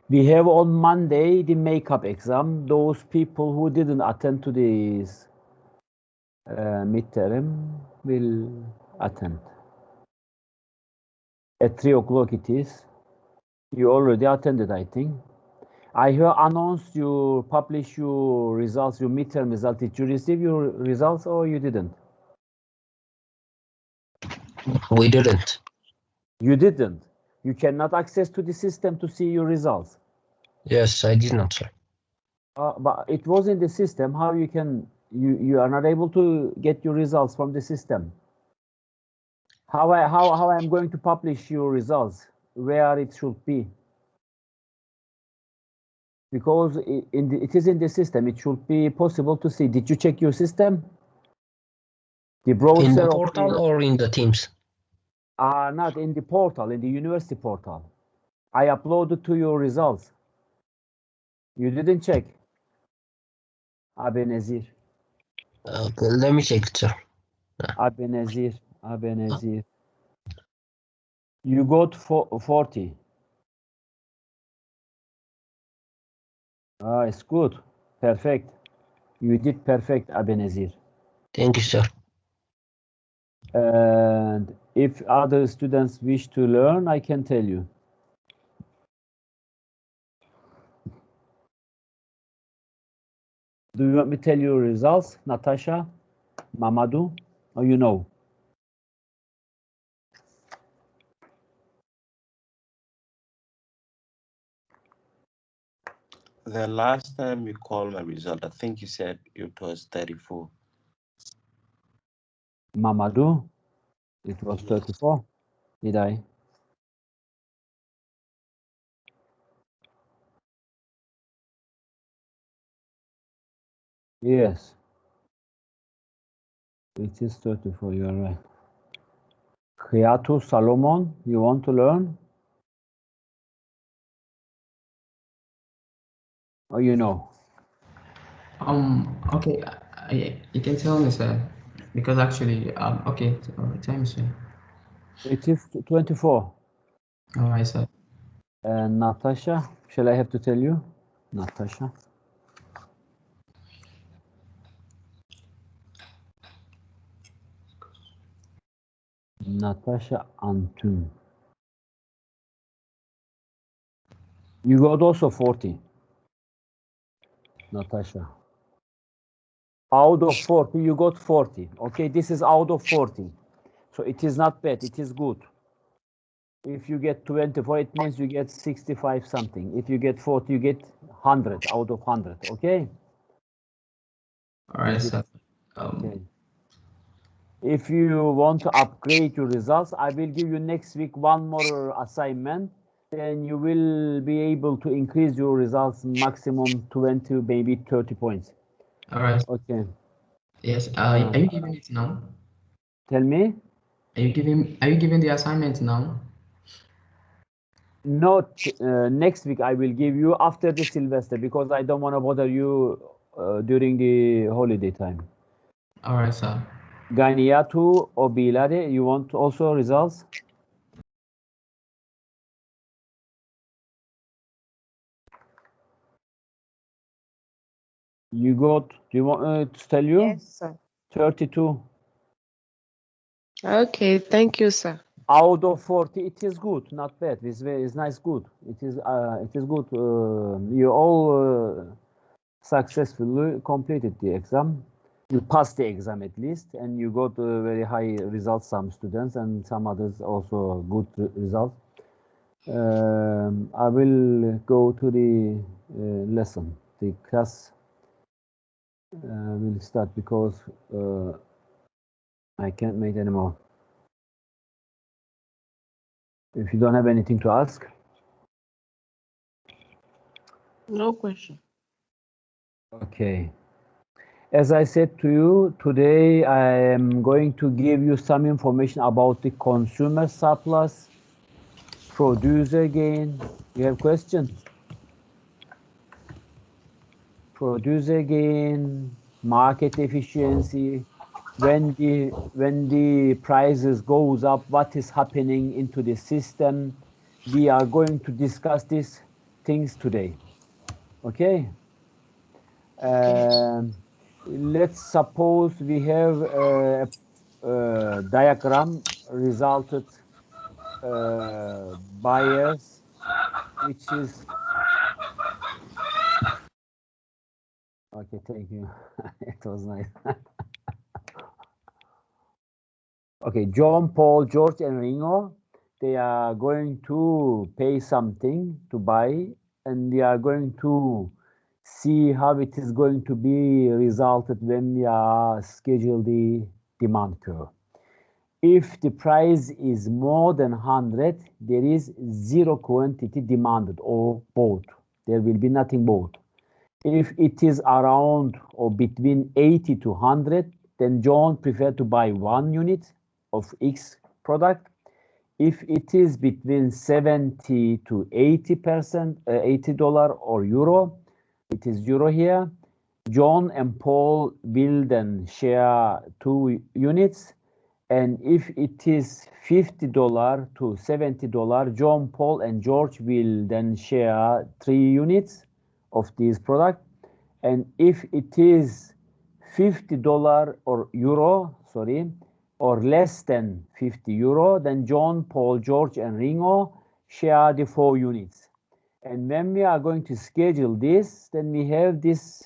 We have on Monday the makeup exam. Those people who didn't attend to this midterm will attend. At 3 o'clock it is. You already attended, I think. I have announced you publish your results, your midterm result. Did you receive your results or you didn't? We didn't. You didn't. You cannot access to the system to see your results. Yes, I did not, sir. But it was in the system. How you can you are not able to get your results from the system? How I'm going to publish your results? Where it should be? Because it is in the system. It should be possible to see. Did you check your system? The browser In the portal or in the Teams? Not in the portal, in the university portal. I uploaded to your results. You didn't check. Abenazir. Okay, let me check it, sir. Abenazir. You got 40. It's good. Perfect. You did perfect, Abenazir. Thank you, sir. And if other students wish to learn, I can tell you. Do you want me to tell you results, Natasha, Mamadou, or you know? The last time you called my result, I think you said it was 34. Mamadou, it was 34. Did I? Yes. It is 34, you are right. Khiatu Salomon, you want to learn? Or you know? Okay, you can tell me, sir, because actually, okay, time, sir. It is 24. All right, sir. Natasha, shall I have to tell you? Natasha. Natasha Antun. You got also 40. Natasha. Out of 40, you got 40. Okay, this is out of 40. So it is not bad, it is good. If you get 24, it means you get 65 something. If you get 40, you get 100 out of 100, okay? All right, sir. Okay. If you want to upgrade your results, I will give you next week one more assignment. Then you will be able to increase your results maximum 20, maybe 30 points. All right. Okay. Yes. Are you giving it now? Tell me. Are you giving the assignment now? Not next week. I will give you after the Sylvester because I don't want to bother you during the holiday time. All right, sir. Ganiyatu Obilade, you want also results? You got, do you want to tell you? Yes, sir. 32. Okay, thank you, sir. Out of 40, it is good, not bad. It's nice, good. It is good. You all successfully completed the exam. You passed the exam at least, and you got very high results. Some students and some others also good results. I will go to the lesson. The class will start because I can't make any more. If you don't have anything to ask. No question. Okay. As I said to you, today I am going to give you some information about the consumer surplus, producer gain. You have questions? Producer gain, market efficiency. When the prices goes up, what is happening into the system? We are going to discuss these things today. Okay. Let's suppose we have a diagram resulted buyers, which is okay. Thank you. It was nice. Okay, John, Paul, George, and Ringo, they are going to pay something to buy, and we are going to see how it is going to be resulted when we are schedule the demand curve. If the price is more than 100, there is zero quantity demanded or bought. There will be nothing bought. If it is around or between 80 to 100, then John prefer to buy 1 unit of X product. If it is between 70 to 80%, $80 or euro, it is euro here. John and Paul will then share 2 units. And if it is $50 to $70, John, Paul, and George will then share 3 units of this product. And if it is $50 or euro, sorry, or less than 50 euro, then John, Paul, George, and Ringo share the 4 units. And when we are going to schedule this, then we have this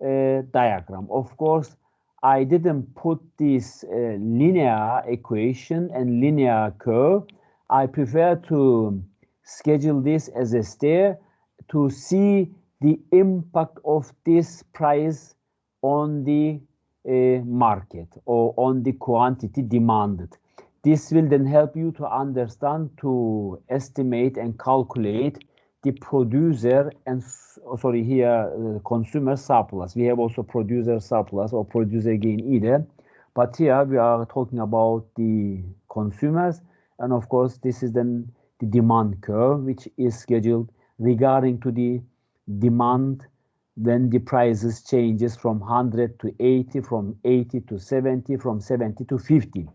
diagram. Of course, I didn't put this linear equation and linear curve. I prefer to schedule this as a stair to see the impact of this price on the market or on the quantity demanded. This will then help you to understand, to estimate and calculate the producer and sorry here consumer surplus. We have also producer surplus or producer gain either, but here we are talking about the consumers, and of course this is then the demand curve, which is scheduled regarding to the demand when the prices changes from 100 to 80, from 80 to 70, from 70 to 50.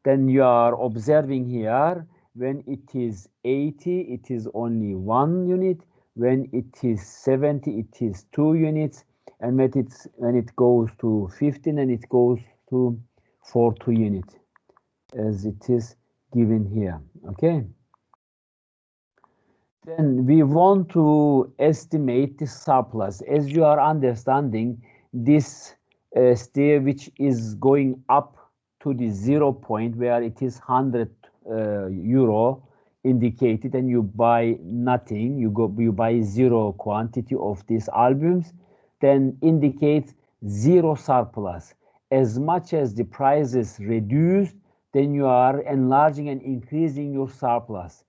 Then you are observing here, when it is 80, it is only 1 unit. When it is 70, it is 2 units. And when it goes to 15, and it goes to 2 units, as it is given here. Okay. Then we want to estimate the surplus. As you are understanding, this stair which is going up to the 0 point where it is 100 euro indicated, and you buy nothing, you buy 0 quantity of these albums, then indicates 0 surplus. As much as the price is reduced, then you are enlarging and increasing your surplus.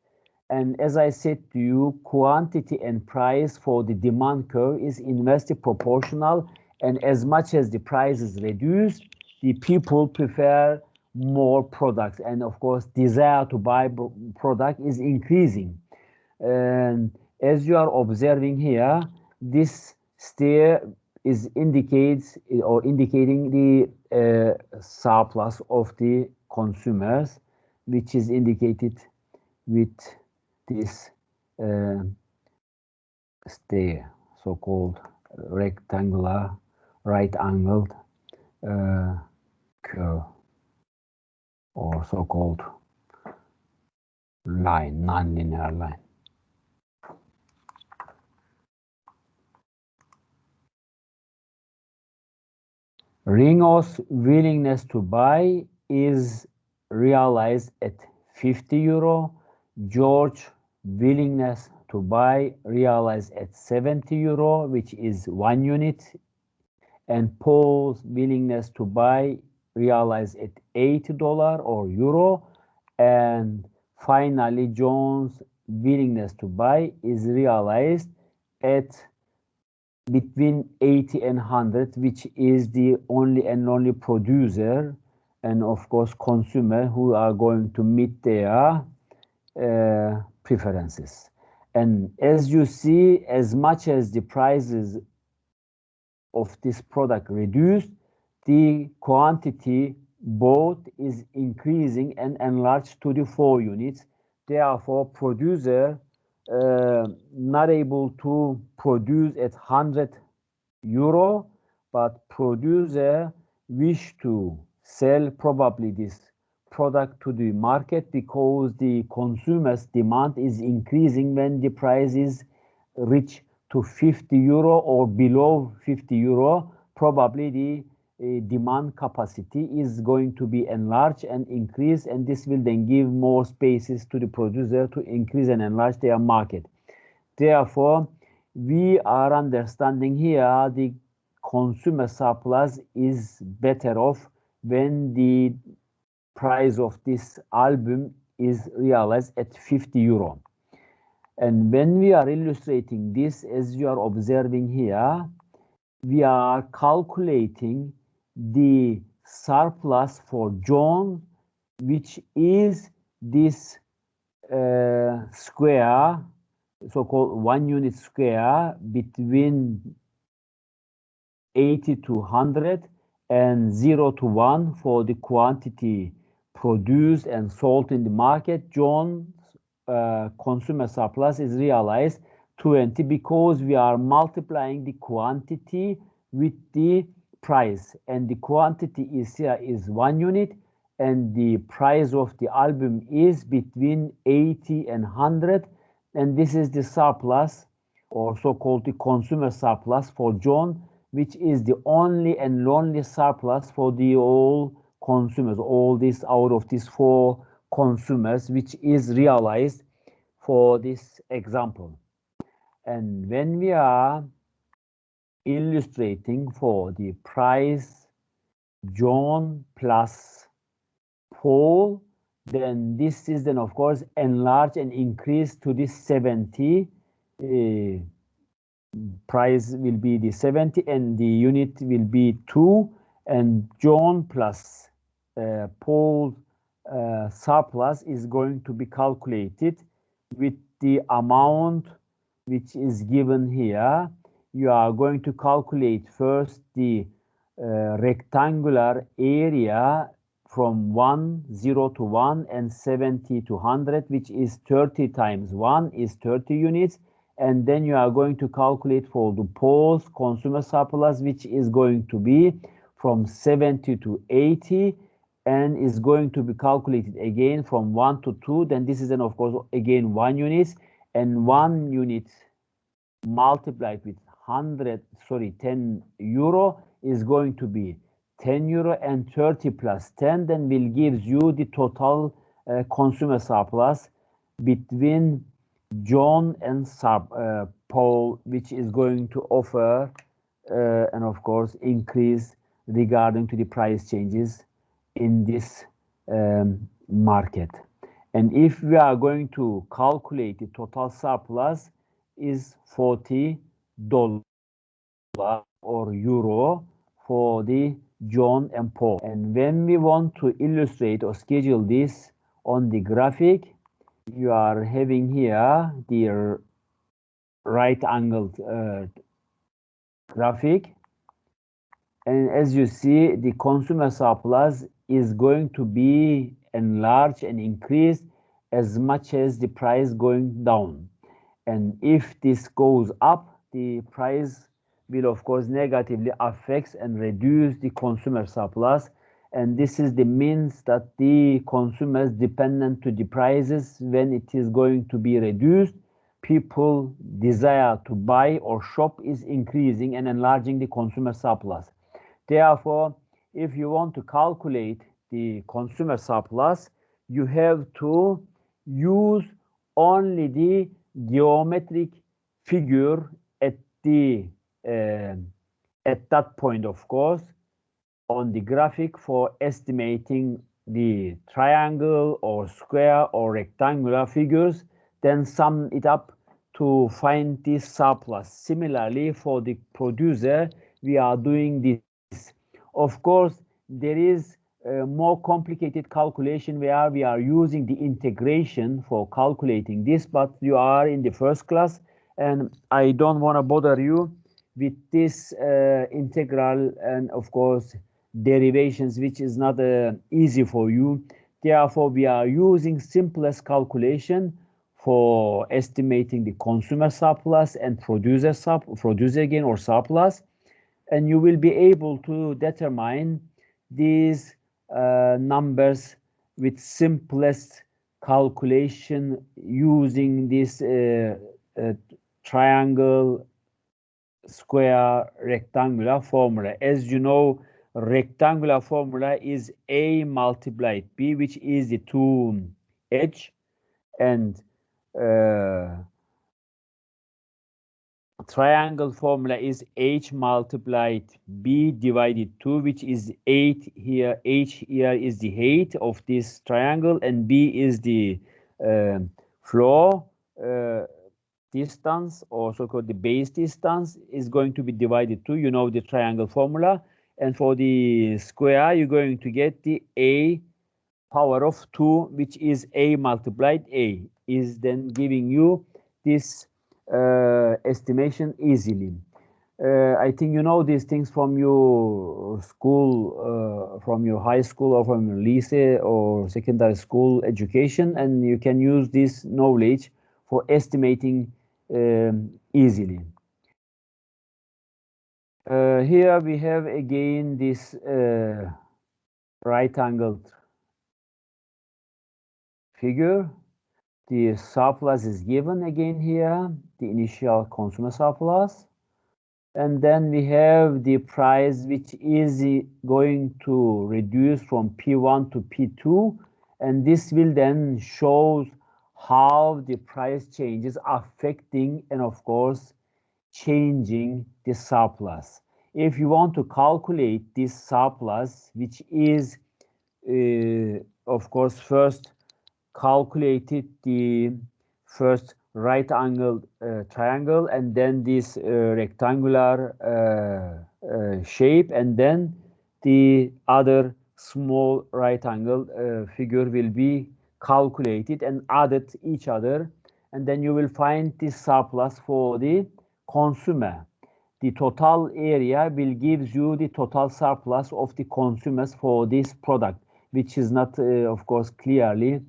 And as I said to you, quantity and price for the demand curve is inversely proportional. And as much as the price is reduced, the people prefer more products. And of course, desire to buy product is increasing. And as you are observing here, this stair is indicating the surplus of the consumers, which is indicated with this stair, so-called rectangular, right-angled curve, or so-called line, non-linear line. Ringo's willingness to buy is realized at 50 euro. George willingness to buy realized at 70 euro, which is 1 unit. And Paul's willingness to buy realized at $80 or euro. And finally, John's willingness to buy is realized at between 80 and 100, which is the only and only producer and of course consumer who are going to meet their preferences. And as you see, as much as the prices of this product reduced, the quantity bought is increasing and enlarged to the 4 units. Therefore, producer not able to produce at 100 euro, but producer wish to sell probably this product to the market because the consumer's demand is increasing when the price is reach to 50 euro or below 50 euro. Probably the demand capacity is going to be enlarged and increased, and this will then give more spaces to the producer to increase and enlarge their market. Therefore, we are understanding here the consumer surplus is better off when the price of this album is realized at 50 euro. And when we are illustrating this, as you are observing here, we are calculating the surplus for John, which is this square, so-called 1 unit square between 80 to 100 and 0 to 1 for the quantity produced and sold in the market. John's consumer surplus is realized 20 because we are multiplying the quantity with the price, and the quantity is here is 1 unit, and the price of the album is between 80 and 100, and this is the surplus, or so-called the consumer surplus for John, which is the only and only surplus for the all consumers, all this out of these 4 consumers, which is realized for this example. And when we are illustrating for the price John plus Paul, then this is then of course enlarged and increased to this 70. Price will be the 70 and the unit will be 2, and John plus Paul surplus is going to be calculated with the amount which is given here. You are going to calculate first the rectangular area from 0 to 1 and 70 to 100, which is 30 times 1 is 30 units. And then you are going to calculate for the Paul's consumer surplus, which is going to be from 70 to 80, and is going to be calculated again from 1 to 2. Then this is then of course again 1 unit, and 1 unit multiplied with 10 euro is going to be 10 euro, and 30 plus 10 then will give you the total consumer surplus between John and Paul, which is going to offer and of course increase regarding to the price changes in this market. And if we are going to calculate the total surplus is $40 or euro for the John and Paul. And when we want to illustrate or schedule this on the graphic, you are having here the right angled graphic, and as you see, the consumer surplus is going to be enlarged and increased as much as the price going down. And if this goes up, the price will of course negatively affect and reduce the consumer surplus. And this is the means that the consumers dependent to the prices. When it is going to be reduced, people desire to buy or shop is increasing and enlarging the consumer surplus. Therefore, if you want to calculate the consumer surplus, you have to use only the geometric figure at the at that point, of course, on the graphic for estimating the triangle or square or rectangular figures, then sum it up to find this surplus. Similarly, for the producer, we are doing this. Of course, there is a more complicated calculation where we are using the integration for calculating this, but you are in the first class, and I don't want to bother you with this integral and, of course, derivations, which is not easy for you. Therefore, we are using simplest calculation for estimating the consumer surplus and producer gain or surplus, and you will be able to determine these numbers with simplest calculation using this triangle, square, rectangular formula. As you know, rectangular formula is A multiplied B, which is the 2h, and triangle formula is h multiplied b divided 2, which is 8 here. H here is the height of this triangle, and b is the floor distance, also called the base distance, is going to be divided 2. You know the triangle formula. And for the square, you're going to get the a power of 2, which is a multiplied a, is then giving you this estimation easily. I think you know these things from your school, from your high school or from your lycée or secondary school education, and you can use this knowledge for estimating easily. Here we have again this right-angled figure. The surplus is given again here, the initial consumer surplus. And then we have the price, which is going to reduce from P1 to P2. And this will then show how the price changes affecting and, of course, changing the surplus. If you want to calculate this surplus, which is, of course, first calculated the first right angled triangle, and then this rectangular shape, and then the other small right angle figure will be calculated and added each other, and then you will find the surplus for the consumer. The total area will give you the total surplus of the consumers for this product, which is not, of course, clearly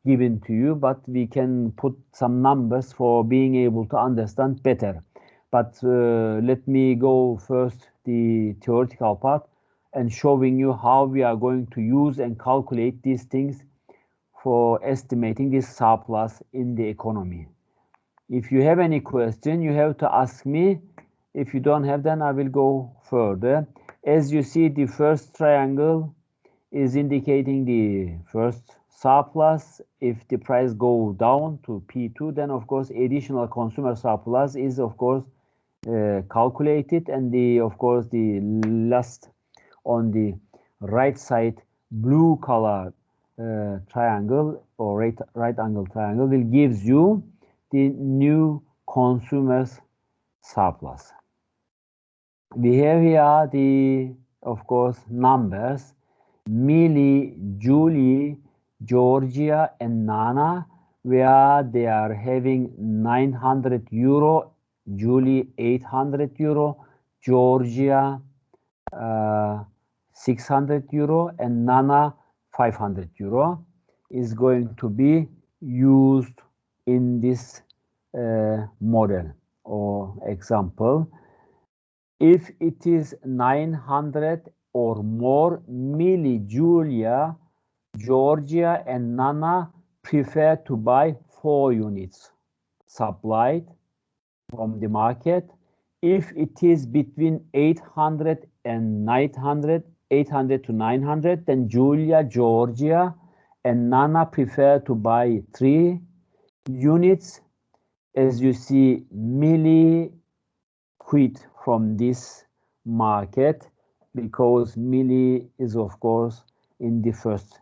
given to you, but we can put some numbers for being able to understand better. But let me go first the theoretical part and showing you how we are going to use and calculate these things for estimating this surplus in the economy. If you have any question, you have to ask me. If you don't have, then I will go further. As you see, the first triangle is indicating the first surplus. If the price go down to P2, then of course additional consumer surplus is of course calculated, and the last on the right side blue color triangle or right angle triangle will gives you the new consumers surplus. We have here the, of course, numbers. Millie, Julie, Georgia, and Nana, where they are having 900 euro, Julie 800 euro, Georgia 600 euro, and Nana 500 euro is going to be used in this model or example. If it is 900 or more, Millie, Julia, Georgia, and Nana prefer to buy 4 units supplied from the market. If it is between 800 and 900, 800 to 900, then Julia, Georgia, and Nana prefer to buy 3 units. As you see, Millie quit from this market because Millie is, of course, in the first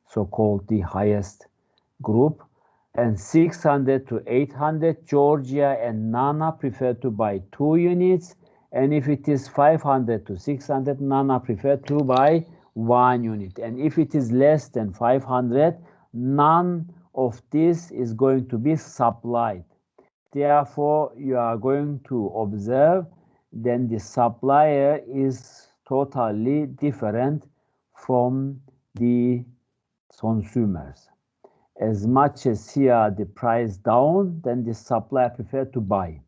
so-called the highest group, and 600 to 800, Georgia and Nana prefer to buy 2 units, and if it is 500 to 600, Nana prefer to buy 1 unit, and if it is less than 500, none of this is going to be supplied. Therefore, you are going to observe then the supplier is totally different from the consumers. As much as here the price down, then the supplier prefer to buy.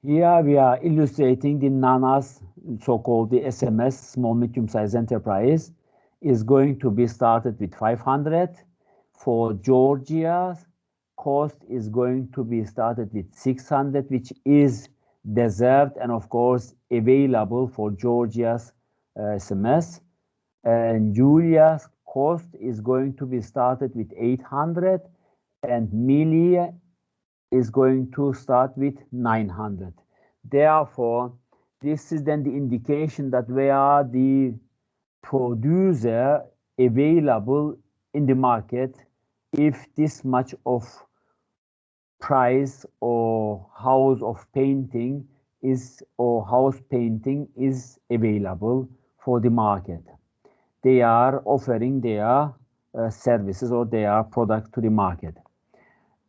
Here we are illustrating the NANA's, so-called the SMS, small medium size enterprise, is going to be started with 500. For Georgia's cost is going to be started with 600, which is deserved and of course available for Georgia's SMS. And Julia's cost is going to be started with 800, and Milia is going to start with 900. Therefore, this is then the indication that where the producer available in the market, if this much of price or house of painting is, or house painting is available for the market. They are offering their services or their products to the market.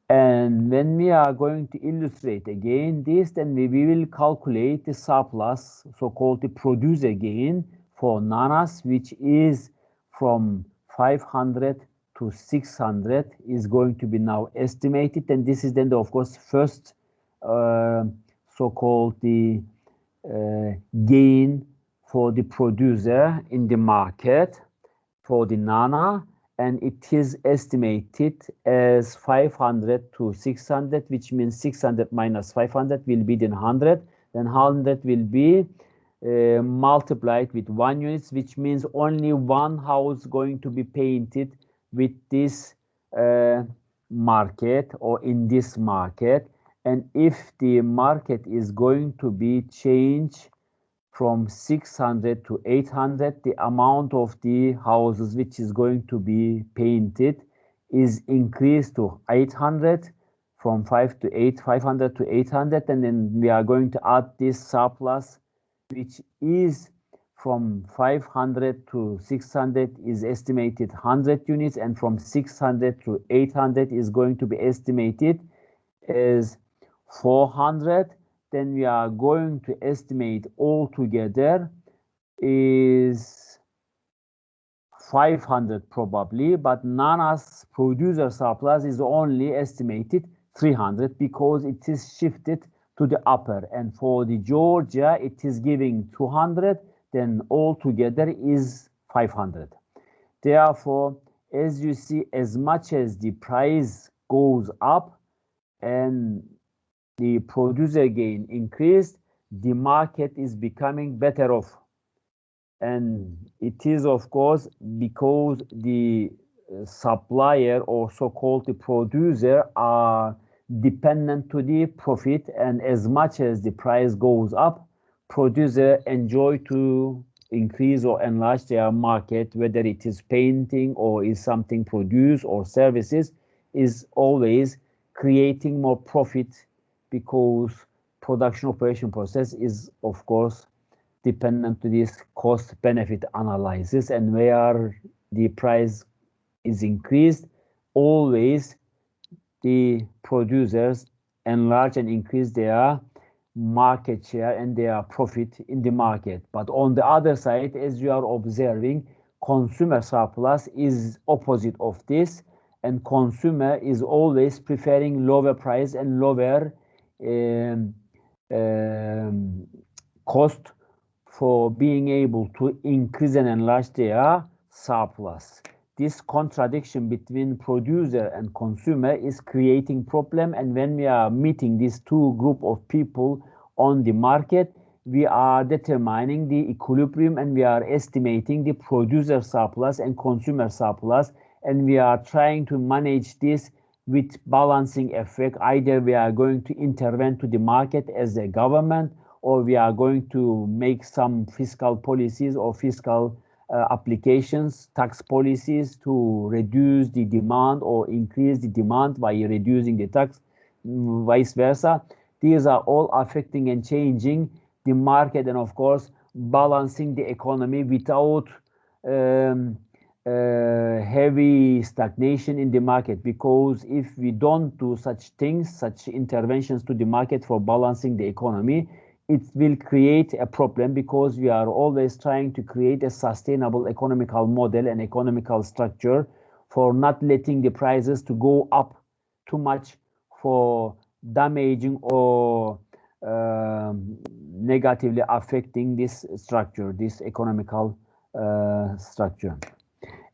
And when we are going to illustrate again this, then we will calculate the surplus, so-called the producer gain for nanas, which is from 500 to 600 is going to be now estimated. And this is then, of course, first so-called the gain for the producer in the market for the nana, and it is estimated as 500 to 600, which means 600 minus 500 will be then 100. Then 100 will be multiplied with 1 unit, which means only one house going to be painted with this market or in this market. And if the market is going to be changed from 600 to 800, the amount of the houses which is going to be painted is increased to 800, from 500 to 800, and then we are going to add this surplus, which is from 500 to 600 is estimated 100 units, and from 600 to 800 is going to be estimated as 400. Then we are going to estimate altogether is 500 probably, but Nana's producer surplus is only estimated 300 because it is shifted to the upper. And for the Georgia, it is giving 200, then altogether is 500. Therefore, as you see, as much as the price goes up and the producer gain increased, the market is becoming better off. And it is, of course, because the supplier or so-called the producer are dependent to the profit, and as much as the price goes up, producer enjoy to increase or enlarge their market, whether it is painting or is something produced or services, is always creating more profit, because production operation process is, of course, dependent to this cost benefit analysis, and where the price is increased, always the producers enlarge and increase their market share and their profit in the market. But on the other side, as you are observing, consumer surplus is opposite of this, and consumer is always preferring lower price and lower cost for being able to increase and enlarge their surplus. This contradiction between producer and consumer is creating problem, and when we are meeting these two group of people on the market, we are determining the equilibrium and we are estimating the producer surplus and consumer surplus, and we are trying to manage this with balancing effect. Either we are going to intervene to the market as a government, or we are going to make some fiscal policies or fiscal applications, tax policies to reduce the demand or increase the demand by reducing the tax, vice versa. These are all affecting and changing the market and, of course, balancing the economy without heavy stagnation in the market. Because if we don't do such things, such interventions to the market for balancing the economy, it will create a problem, because we are always trying to create a sustainable economical model and economical structure for not letting the prices to go up too much for damaging or negatively affecting this structure, this economical structure.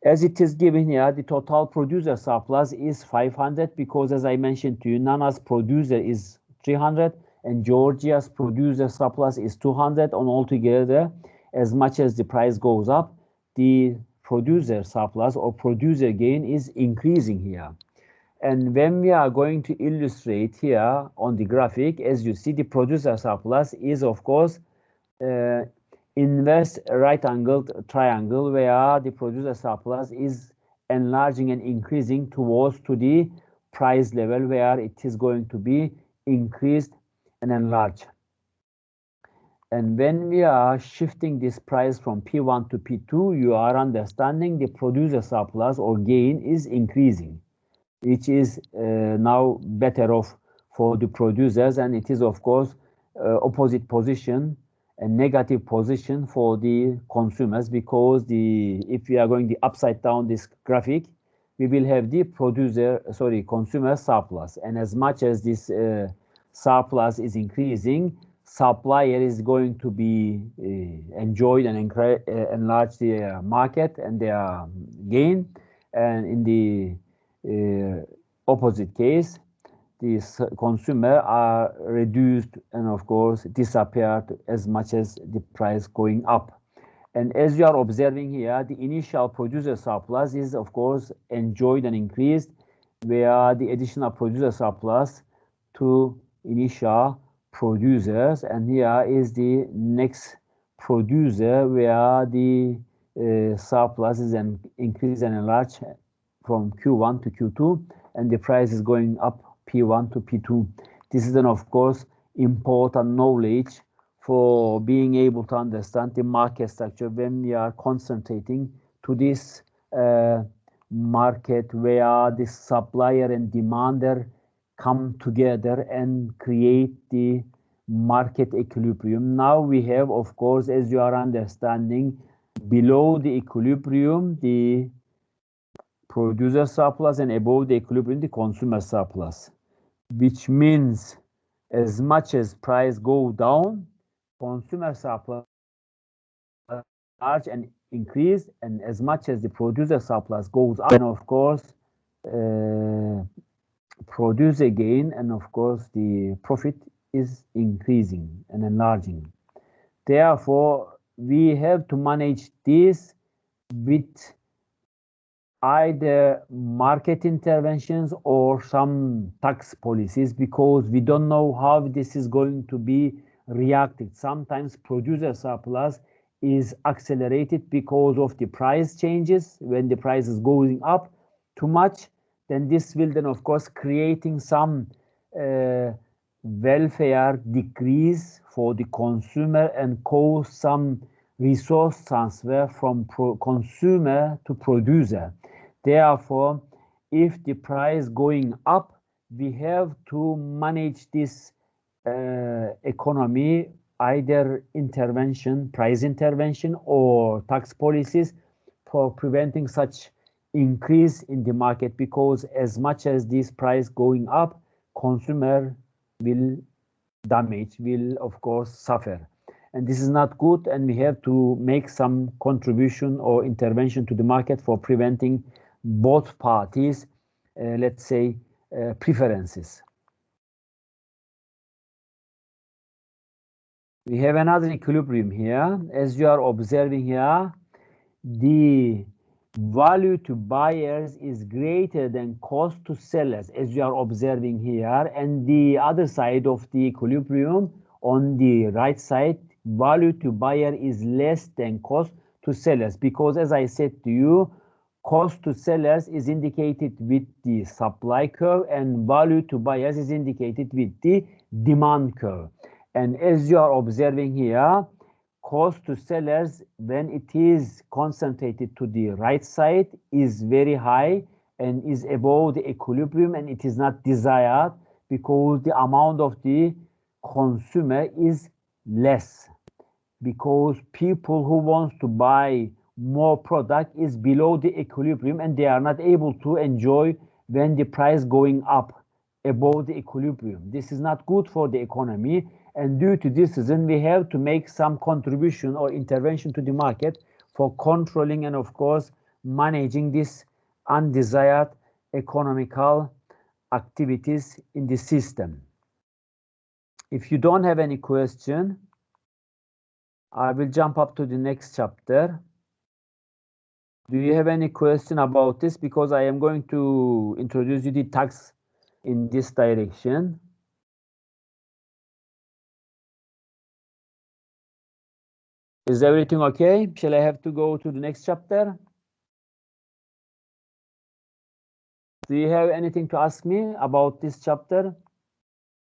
As it is given here, the total producer surplus is 500, because as I mentioned to you, Nana's producer is 300 and Georgia's producer surplus is 200. On altogether, as much as the price goes up, the producer surplus or producer gain is increasing here. And when we are going to illustrate here on the graphic, as you see, the producer surplus is, of course, inverse right-angled triangle, where the producer surplus is enlarging and increasing towards to the price level, where it is going to be increased and enlarged. And when we are shifting this price from P1 to P2, you are understanding the producer surplus or gain is increasing, which is now better off for the producers, and it is, of course, opposite position, a negative position for the consumers, because if we are going the upside down this graphic, we will have the consumer surplus, and as much as this surplus is increasing, supplier is going to be enjoyed and enlarge their market and their gain, and in the opposite case, these consumer are reduced and, of course, disappeared as much as the price going up. And as you are observing here, the initial producer surplus is, of course, enjoyed and increased, where the additional producer surplus to initial producers, and here is the next producer, where the surplus is increased and enlarged from Q1 to Q2, and the price is going up P1 to P2. This is then, of course, important knowledge for being able to understand the market structure when we are concentrating to this market, where the supplier and demander come together and create the market equilibrium. Now we have, of course, as you are understanding, below the equilibrium, the producer surplus, and above the equilibrium, the consumer surplus, which means as much as price go down, consumer surplus large and increase, and as much as the producer surplus goes up, and of course producer gain, and of course the profit is increasing and enlarging. Therefore, we have to manage this with either market interventions or some tax policies, because we don't know how this is going to be reacted. Sometimes producer surplus is accelerated because of the price changes. When the price is going up too much, then this will then, of course, creating some welfare decrease for the consumer and cause some resource transfer from consumer to producer. Therefore, if the price going up, we have to manage this economy, either intervention, price intervention, or tax policies for preventing such increase in the market, because as much as this price going up, consumer will damage, will of course suffer, and this is not good, and we have to make some contribution or intervention to the market for preventing both parties, let's say, preferences. We have another equilibrium here. As you are observing here, the value to buyers is greater than cost to sellers, as you are observing here, and the other side of the equilibrium, on the right side, value to buyer is less than cost to to sellers, because as I said to you, cost to sellers is indicated with the supply curve and value to buyers is indicated with the demand curve. And as you are observing here, cost to sellers, when it is concentrated to the right side, is very high and is above the equilibrium, and it is not desired because the amount of the consumer is less, because people who wants to buy more product is below the equilibrium and they are not able to enjoy when the price going up above the equilibrium. This is not good for the economy, and due to this reason we have to make some contribution or intervention to the market for controlling and of course managing this undesired economical activities in the system. If you don't have any question, I will jump up to the next chapter. Do you have any question about this? Because I am going to introduce you the tax in this direction. Is everything okay? Shall I have to go to the next chapter? Do you have anything to ask me about this chapter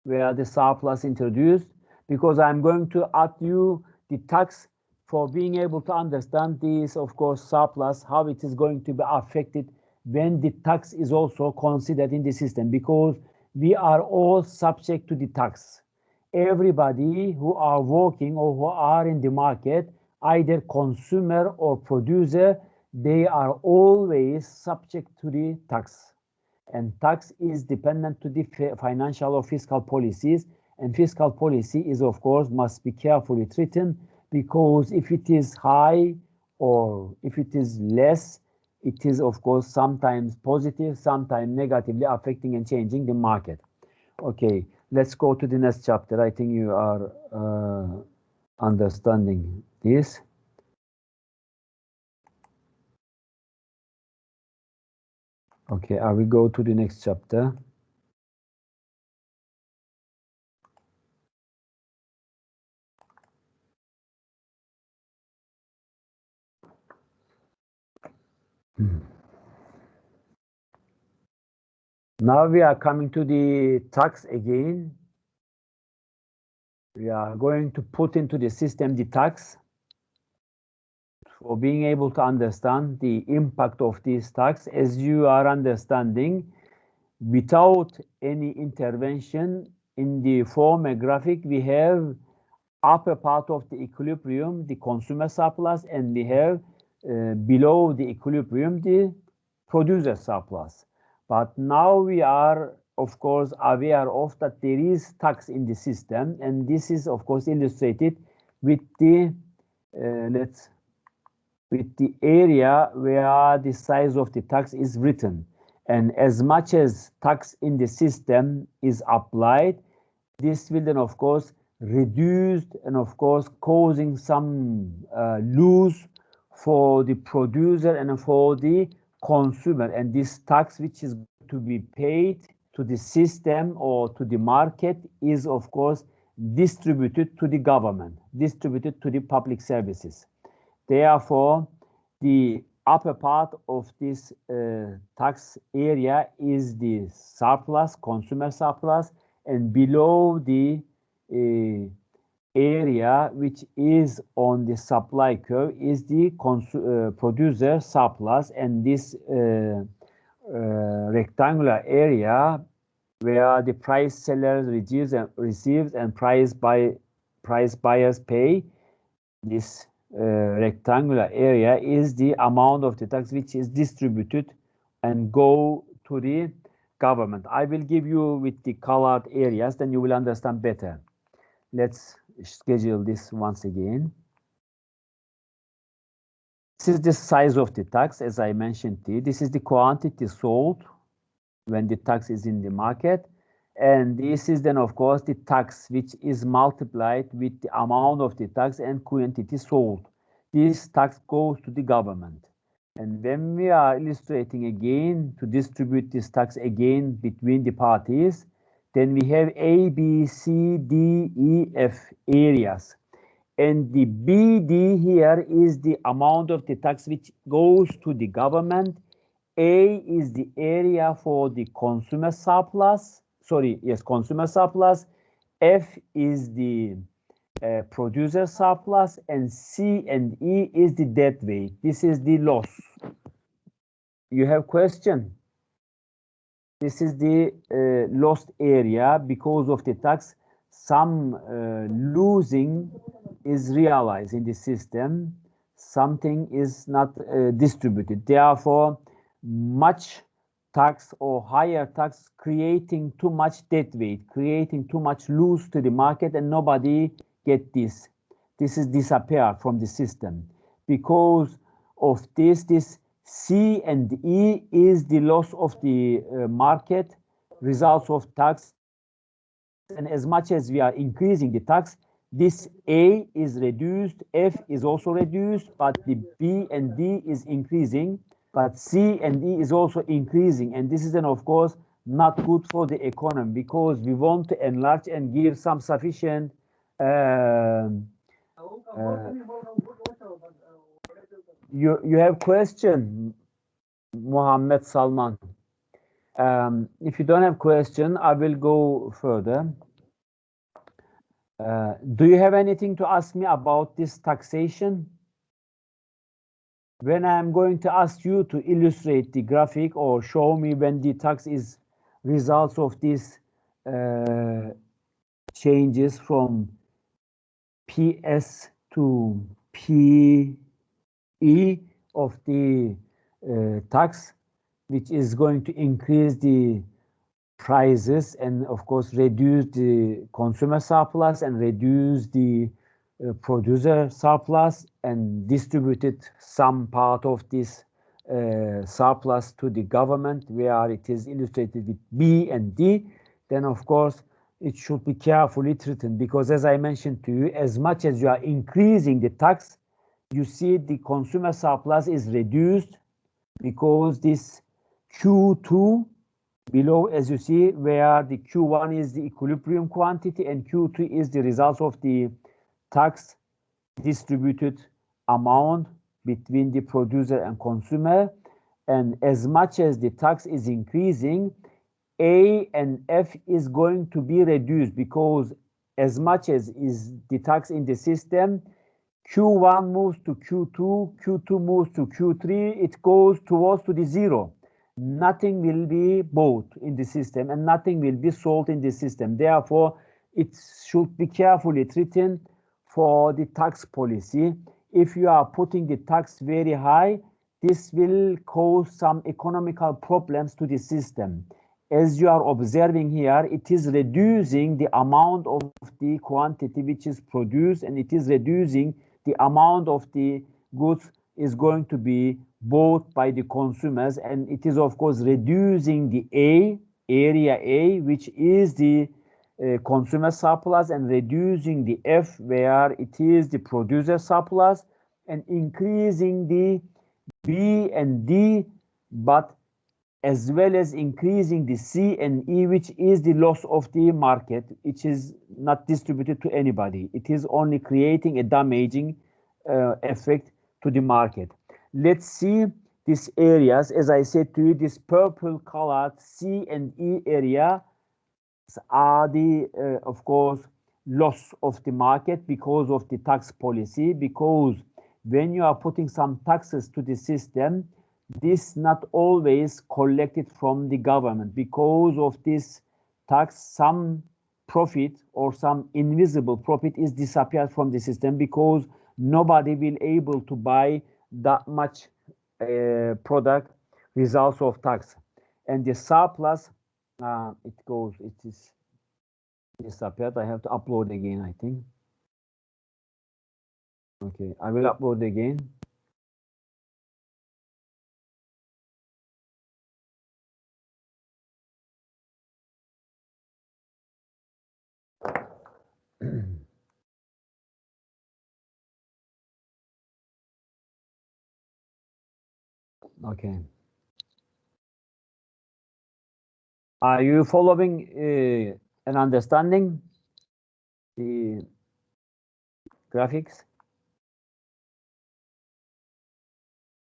where the surplus introduced? Because I'm going to add you the tax for being able to understand this, of course, surplus, how it is going to be affected when the tax is also considered in the system, because we are all subject to the tax. Everybody who are working or who are in the market, either consumer or producer, they are always subject to the tax. And tax is dependent to the financial or fiscal policies, and fiscal policy is, of course, must be carefully treated, because if it is high or if it is less, it is, of course, sometimes positive, sometimes negatively affecting and changing the market. Okay, let's go to the next chapter. I think you are understanding this. Okay, I will go to the next chapter. Now we are coming to the tax again. We are going to put into the system the tax for being able to understand the impact of this tax. As you are understanding, without any intervention in the former graphic, we have upper part of the equilibrium, the consumer surplus, and we have below the equilibrium, the producer surplus. But now we are, of course, aware of that there is tax in the system, and this is, of course, illustrated with the with the area where the size of the tax is written. And as much as tax in the system is applied, this will then, of course, reduce and, of course, causing some loss for the producer and for the consumer. And this tax, which is to be paid to the system or to the market, is, of course, distributed to the government, distributed to the public services. Therefore, the upper part of this tax area is the surplus, consumer surplus, and below the area which is on the supply curve is the producer surplus, and this rectangular area where the price sellers receives and price buyers pay, this rectangular area is the amount of the tax which is distributed and go to the government. I will give you with the colored areas, then you will understand better. Let's schedule this once again. This is the size of the tax, as I mentioned to you. This is the quantity sold when the tax is in the market. And this is then, of course, the tax which is multiplied with the amount of the tax and quantity sold. This tax goes to the government. And when we are illustrating again to distribute this tax again between the parties, then we have A, B, C, D, E, F areas. And the BD here is the amount of the tax which goes to the government. A is the area for the consumer surplus. Sorry, yes, consumer surplus. F is the producer surplus, and C and E is the dead weight. This is the loss. You have question? This is the lost area because of the tax. Some losing is realized in the system. Something is not distributed. Therefore, much tax or higher tax creating too much dead weight, creating too much loss to the market, and nobody get this. This is disappear from the system. Because of this C and E is the loss of the market, results of tax. And as much as we are increasing the tax, this A is reduced, F is also reduced, but the B and D is increasing, but C and E is also increasing. And this is then, of course, not good for the economy because we want to enlarge and give some sufficient you have question, Muhammad Salman. If you don't have question, I will go further. Do you have anything to ask me about this taxation? When I'm going to ask you to illustrate the graphic or show me when the tax is results of these changes from PS to PE of the tax, which is going to increase the prices and of course reduce the consumer surplus and reduce the producer surplus and distributed some part of this surplus to the government where it is illustrated with B and D, then of course it should be carefully treated because as I mentioned to you, as much as you are increasing the tax, you see the consumer surplus is reduced because this Q2 below, as you see, where the Q1 is the equilibrium quantity and Q2 is the result of the tax distributed amount between the producer and consumer. And as much as the tax is increasing, A and F is going to be reduced because as much as is the tax in the system, Q1 moves to Q2, Q2 moves to Q3, it goes towards to the zero. Nothing will be bought in the system and nothing will be sold in the system. Therefore, it should be carefully treated for the tax policy. If you are putting the tax very high, this will cause some economical problems to the system. As you are observing here, it is reducing the amount of the quantity which is produced and it is reducing the amount of the goods is going to be bought by the consumers, and it is of course reducing the area A, which is the consumer surplus, and reducing the F where it is the producer surplus, and increasing the B and D, but as well as increasing the C and E, which is the loss of the market, which is not distributed to anybody. It is only creating a damaging effect to the market. Let's see these areas. As I said to you, this purple colored C and E area are the, of course, loss of the market because of the tax policy, because when you are putting some taxes to the system, this not always collected from the government. Because of this tax, some profit or some invisible profit is disappeared from the system because nobody will able to buy that much product results of tax. And the surplus, it is disappeared. I have to upload again, I think. Okay, I will upload again. Okay. Are you following and understanding the graphics?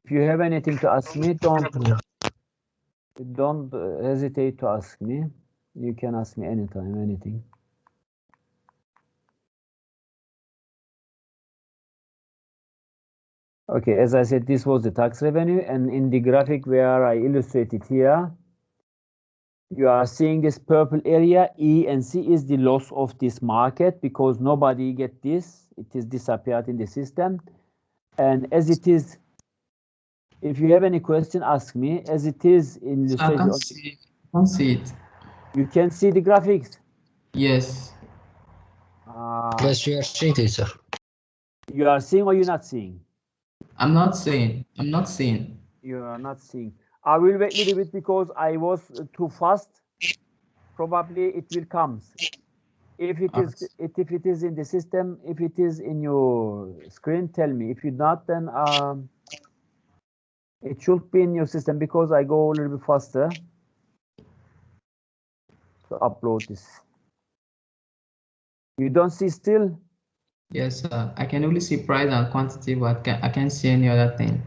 If you have anything to ask me, don't hesitate to ask me. You can ask me anytime, anything. Okay, as I said, this was the tax revenue, and in the graphic where I illustrated here, you are seeing this purple area, E and C is the loss of this market because nobody get this. It is disappeared in the system. And as it is, if you have any question, ask me. As it is in So I illustration, can't see it. you can see the graphics. Yes. Yes, you are seeing it, sir. You are seeing or you're not seeing? I'm not seeing. You are not seeing. I will wait a little bit because I was too fast. Probably it will come. If it is in the system, if it is in your screen, tell me. If you not, then it should be in your system because I go a little bit faster to upload this. You don't see still? Yes, sir. I can only see price and quantity, but I can't see any other thing.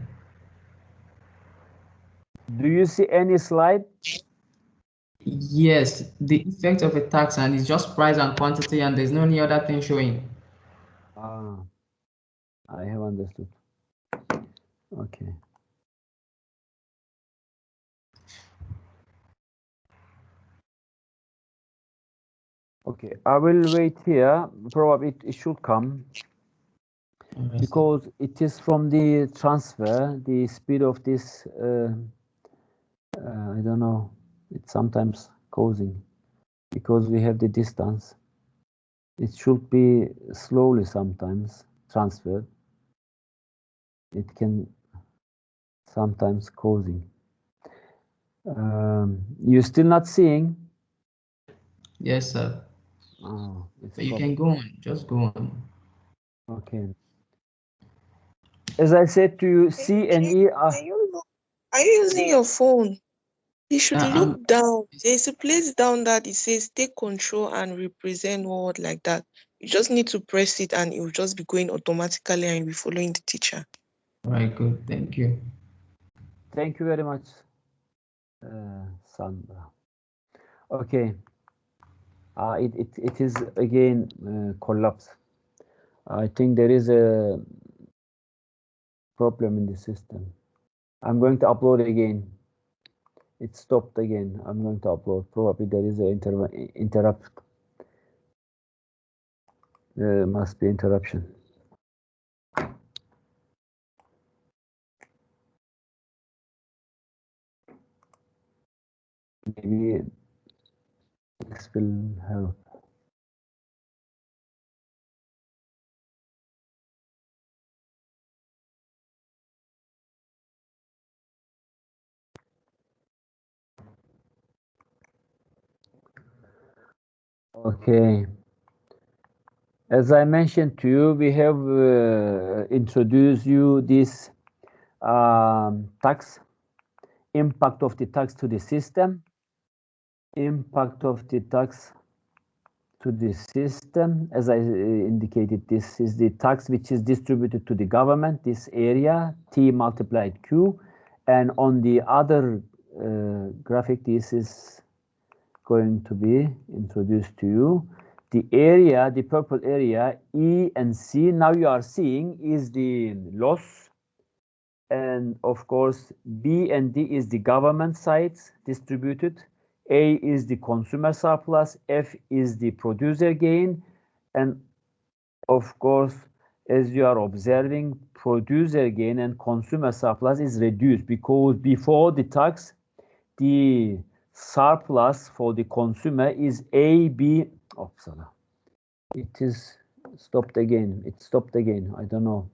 Do you see any slide? Yes, the effect of a tax, and it's just price and quantity, and there's no any other thing showing. I have understood. Okay. Okay, I will wait here. Probably it should come because it is from the transfer, the speed of this, I don't know, it's sometimes causing because we have the distance. It should be slowly sometimes transferred. It can sometimes causing. You still not seeing? Yes, sir. Oh, But you can go on. Just go on. Okay. As I said to you, C and E are you using your phone? You should look I'm- down. There's a place down that it says take control and represent word like that. You just need to press it and it will just be going automatically and you'll be following the teacher. All right, good. Thank you. Thank you very much, Sandra. Okay. It is again collapse. I think there is a problem in the system. I'm going to upload it again. It stopped again. I'm going to upload. Probably there is an interrupt. There must be interruption. Maybe this will help. Okay. As I mentioned to you, we have introduced you this tax, impact of the tax to the system, impact of the tax to the system. As I indicated, this is the tax which is distributed to the government, this area, T multiplied Q. And on the other graphic, this is going to be introduced to you. The area, the purple area, E and C, now you are seeing is the loss. And of course, B and D is the government sides distributed. A is the consumer surplus, F is the producer gain, and of course, as you are observing, producer gain and consumer surplus is reduced because before the tax, the surplus for the consumer is A, B, opsala. It is stopped again. It stopped again. I don't know.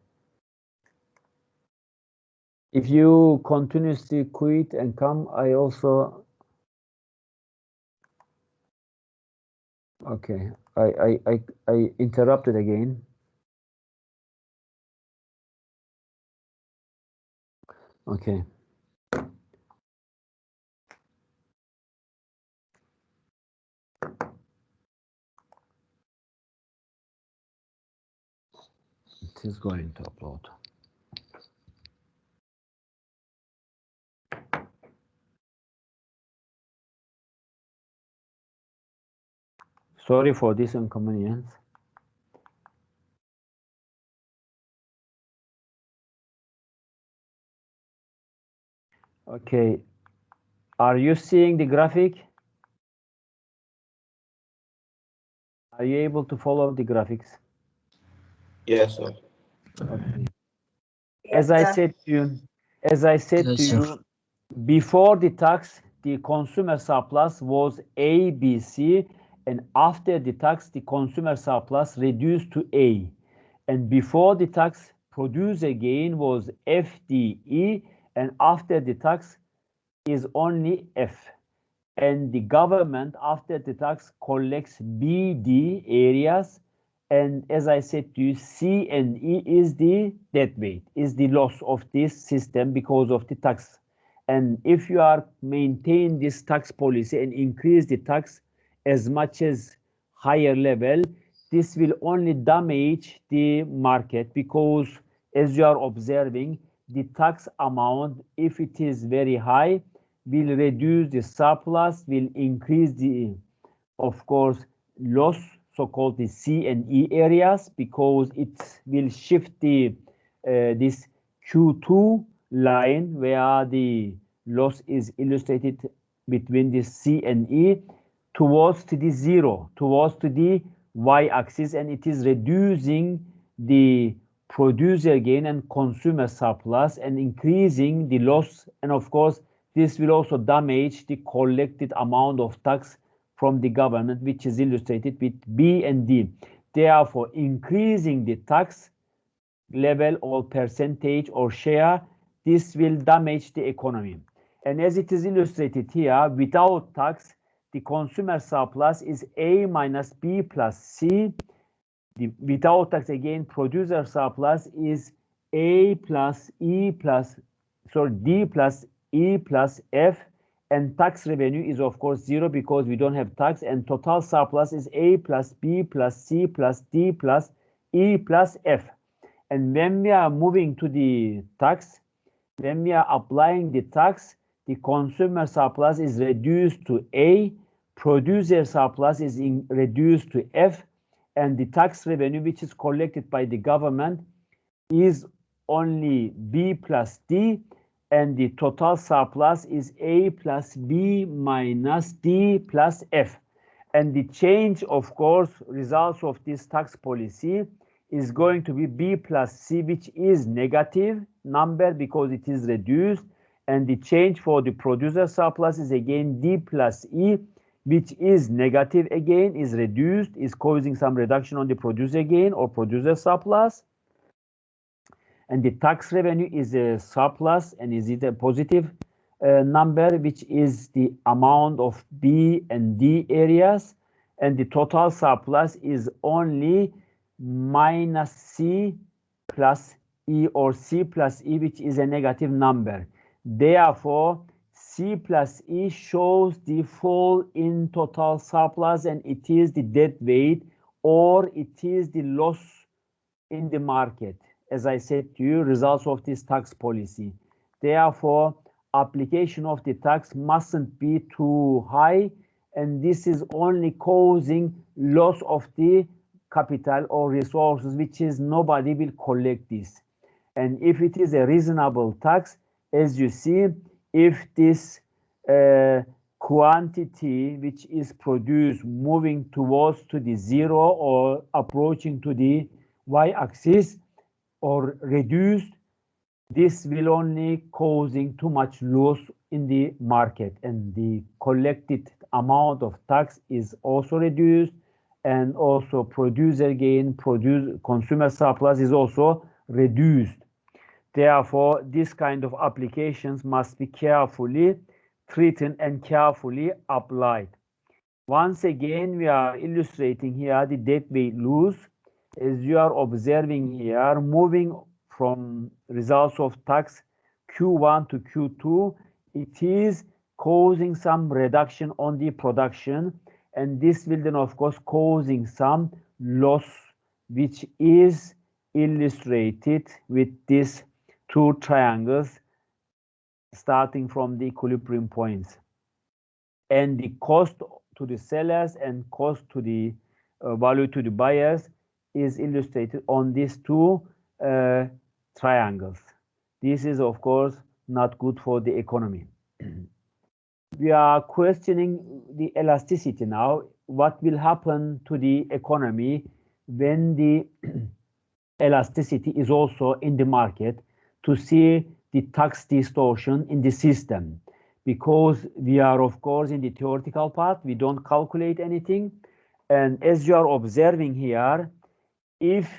If you continuously quit and come, I also. Okay, I interrupted again. Okay. It is going to upload. Sorry for this inconvenience. Okay, are you seeing the graphic? Are you able to follow the graphics? Yes, sir. Okay. As I said to you, Yes, sir. before the tax, the consumer surplus was A, B, C, and after the tax, the consumer surplus reduced to A. And before the tax, producer gain was F, D, E, and after the tax is only F. And the government, after the tax, collects B, D areas. And as I said to you, C and E is the dead weight, is the loss of this system because of the tax. And if you are maintain this tax policy and increase the tax as much as higher level, this will only damage the market, because as you are observing, the tax amount, if it is very high, will reduce the surplus, will increase the, of course, loss, so-called the C and E areas, because it will shift the this Q2 line where the loss is illustrated between the C and E towards to the zero, towards to the y-axis, and it is reducing the producer gain and consumer surplus and increasing the loss. And of course, this will also damage the collected amount of tax from the government, which is illustrated with B and D. Therefore, increasing the tax level or percentage or share, this will damage the economy. And as it is illustrated here, without tax, the consumer surplus is A minus B plus C. Without tax, again, producer surplus is A plus E plus, sorry, D plus E plus F, and tax revenue is of course zero because we don't have tax, and total surplus is A plus B plus C plus D plus E plus F. And when we are moving to the tax, when we are applying the tax, the consumer surplus is reduced to A, producer surplus is reduced to F, and the tax revenue which is collected by the government is only B plus D, and the total surplus is A plus B minus D plus F. And the change, of course, results of this tax policy is going to be B plus C, which is negative number because it is reduced. And the change for the producer surplus is again D plus E, which is negative again, is reduced, is causing some reduction on the producer gain or producer surplus. And the tax revenue is a surplus, and is it a positive number, which is the amount of B and D areas. And the total surplus is only minus C plus E, or C plus E, which is a negative number. Therefore, C plus E shows the fall in total surplus, and it is the dead weight, or it is the loss in the market, as I said to you, results of this tax policy. Therefore, application of the tax mustn't be too high, and this is only causing loss of the capital or resources, which is nobody will collect this. And if it is a reasonable tax, as you see, if this quantity which is produced moving towards to the zero or approaching to the y-axis or reduced, this will only causing too much loss in the market, and the collected amount of tax is also reduced, and also producer gain, consumer surplus is also reduced. Therefore, this kind of applications must be carefully treated and carefully applied. Once again, we are illustrating here the dead weight loss. As you are observing here, moving from results of tax Q1 to Q2, it is causing some reduction on the production, and this will then of course causing some loss, which is illustrated with these two triangles starting from the equilibrium points. And the cost to the sellers and cost to the value to the buyers is illustrated on these two triangles. This is, of course, not good for the economy. We are questioning the elasticity now. What will happen to the economy when the elasticity is also in the market, to see the tax distortion in the system? Because we are, of course, in the theoretical part, we don't calculate anything. And as you are observing here, if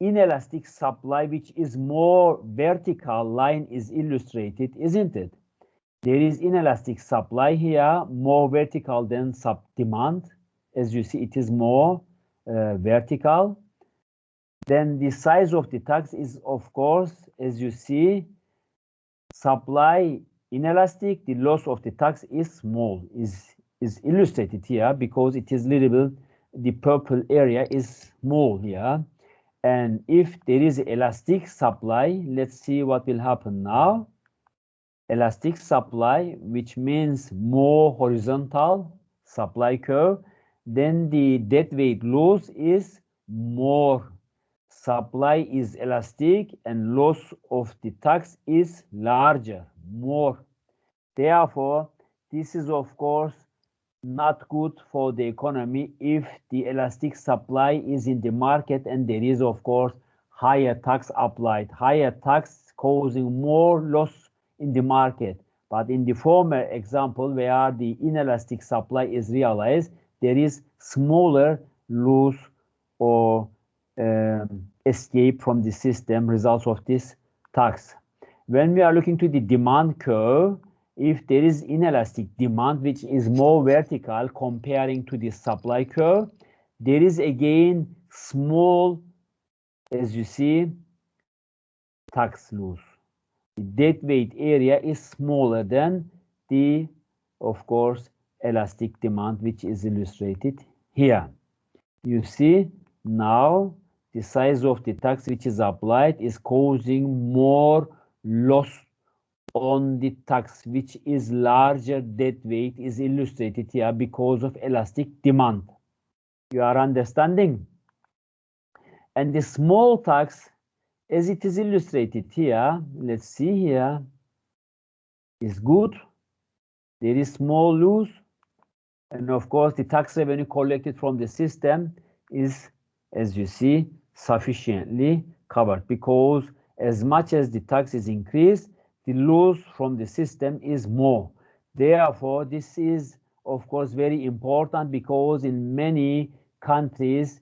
inelastic supply, which is more vertical line, is illustrated, isn't it? There is inelastic supply here, more vertical than demand. As you see, it is more vertical. Then the size of the tax is, of course, as you see, supply inelastic, the loss of the tax is small, is illustrated here because it is little bit, the purple area is small here. And if there is elastic supply, let's see what will happen now. Elastic supply, which means more horizontal supply curve, then the deadweight loss is more. Supply is elastic and loss of the tax is larger, more. Therefore, this is, of course, not good for the economy if the elastic supply is in the market and there is, of course, higher tax applied, higher tax causing more loss in the market. But in the former example, where the inelastic supply is realized, there is smaller loss or escape from the system results of this tax. When we are looking to the demand curve, if there is inelastic demand, which is more vertical comparing to the supply curve, there is again small, as you see, tax loss. The deadweight area is smaller than the, of course, elastic demand, which is illustrated here. You see now the size of the tax which is applied is causing more loss on the tax, which is larger deadweight, is illustrated here because of elastic demand. You are understanding? And the small tax, as it is illustrated here, let's see here, is good. There is small loss. And of course, the tax revenue collected from the system is, as you see, sufficiently covered, because as much as the tax is increased, the loss from the system is more. Therefore, this is, of course, very important, because in many countries,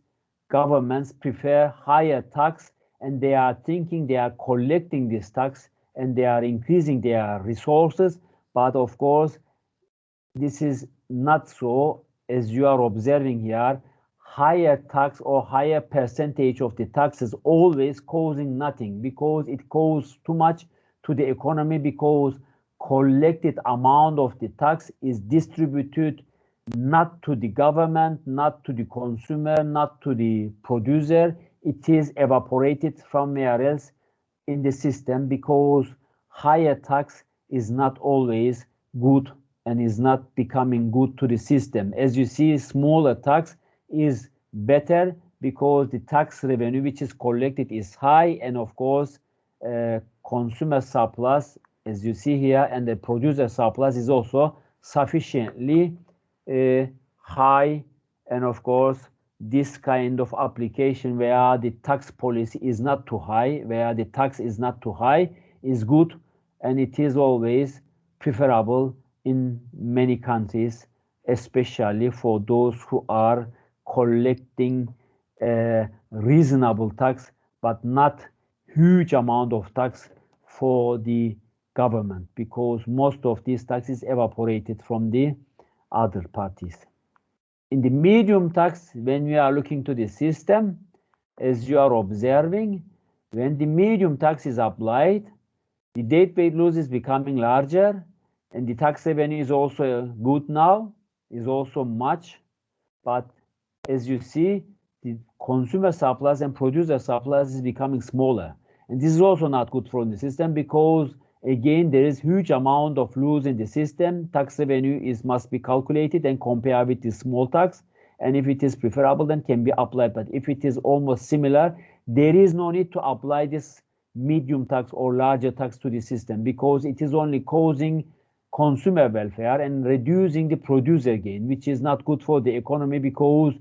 governments prefer higher tax, and they are thinking they are collecting this tax and they are increasing their resources. But of course, this is not so. As you are observing here, higher tax or higher percentage of the tax is always causing nothing, because it costs too much to the economy, because collected amount of the tax is distributed not to the government, not to the consumer, not to the producer. It is evaporated somewhere else in the system, because higher tax is not always good and is not becoming good to the system. As you see, smaller tax is better because the tax revenue which is collected is high, and of course consumer surplus, as you see here, and the producer surplus is also sufficiently high. And of course, this kind of application where the tax policy is not too high, where the tax is not too high, is good, and it is always preferable in many countries, especially for those who are collecting reasonable tax, but not huge amount of tax for the government, because most of these taxes evaporated from the other parties. In the medium tax, when we are looking to the system, as you are observing, when the medium tax is applied, the deadweight loss is becoming larger, and the tax revenue is also good now, is also much. But as you see, the consumer surplus and producer surplus is becoming smaller. And this is also not good for the system because, again, there is huge amount of loss in the system. Tax revenue must be calculated and compared with the small tax. And if it is preferable, then can be applied. But if it is almost similar, there is no need to apply this medium tax or larger tax to the system because it is only causing consumer welfare and reducing the producer gain, which is not good for the economy because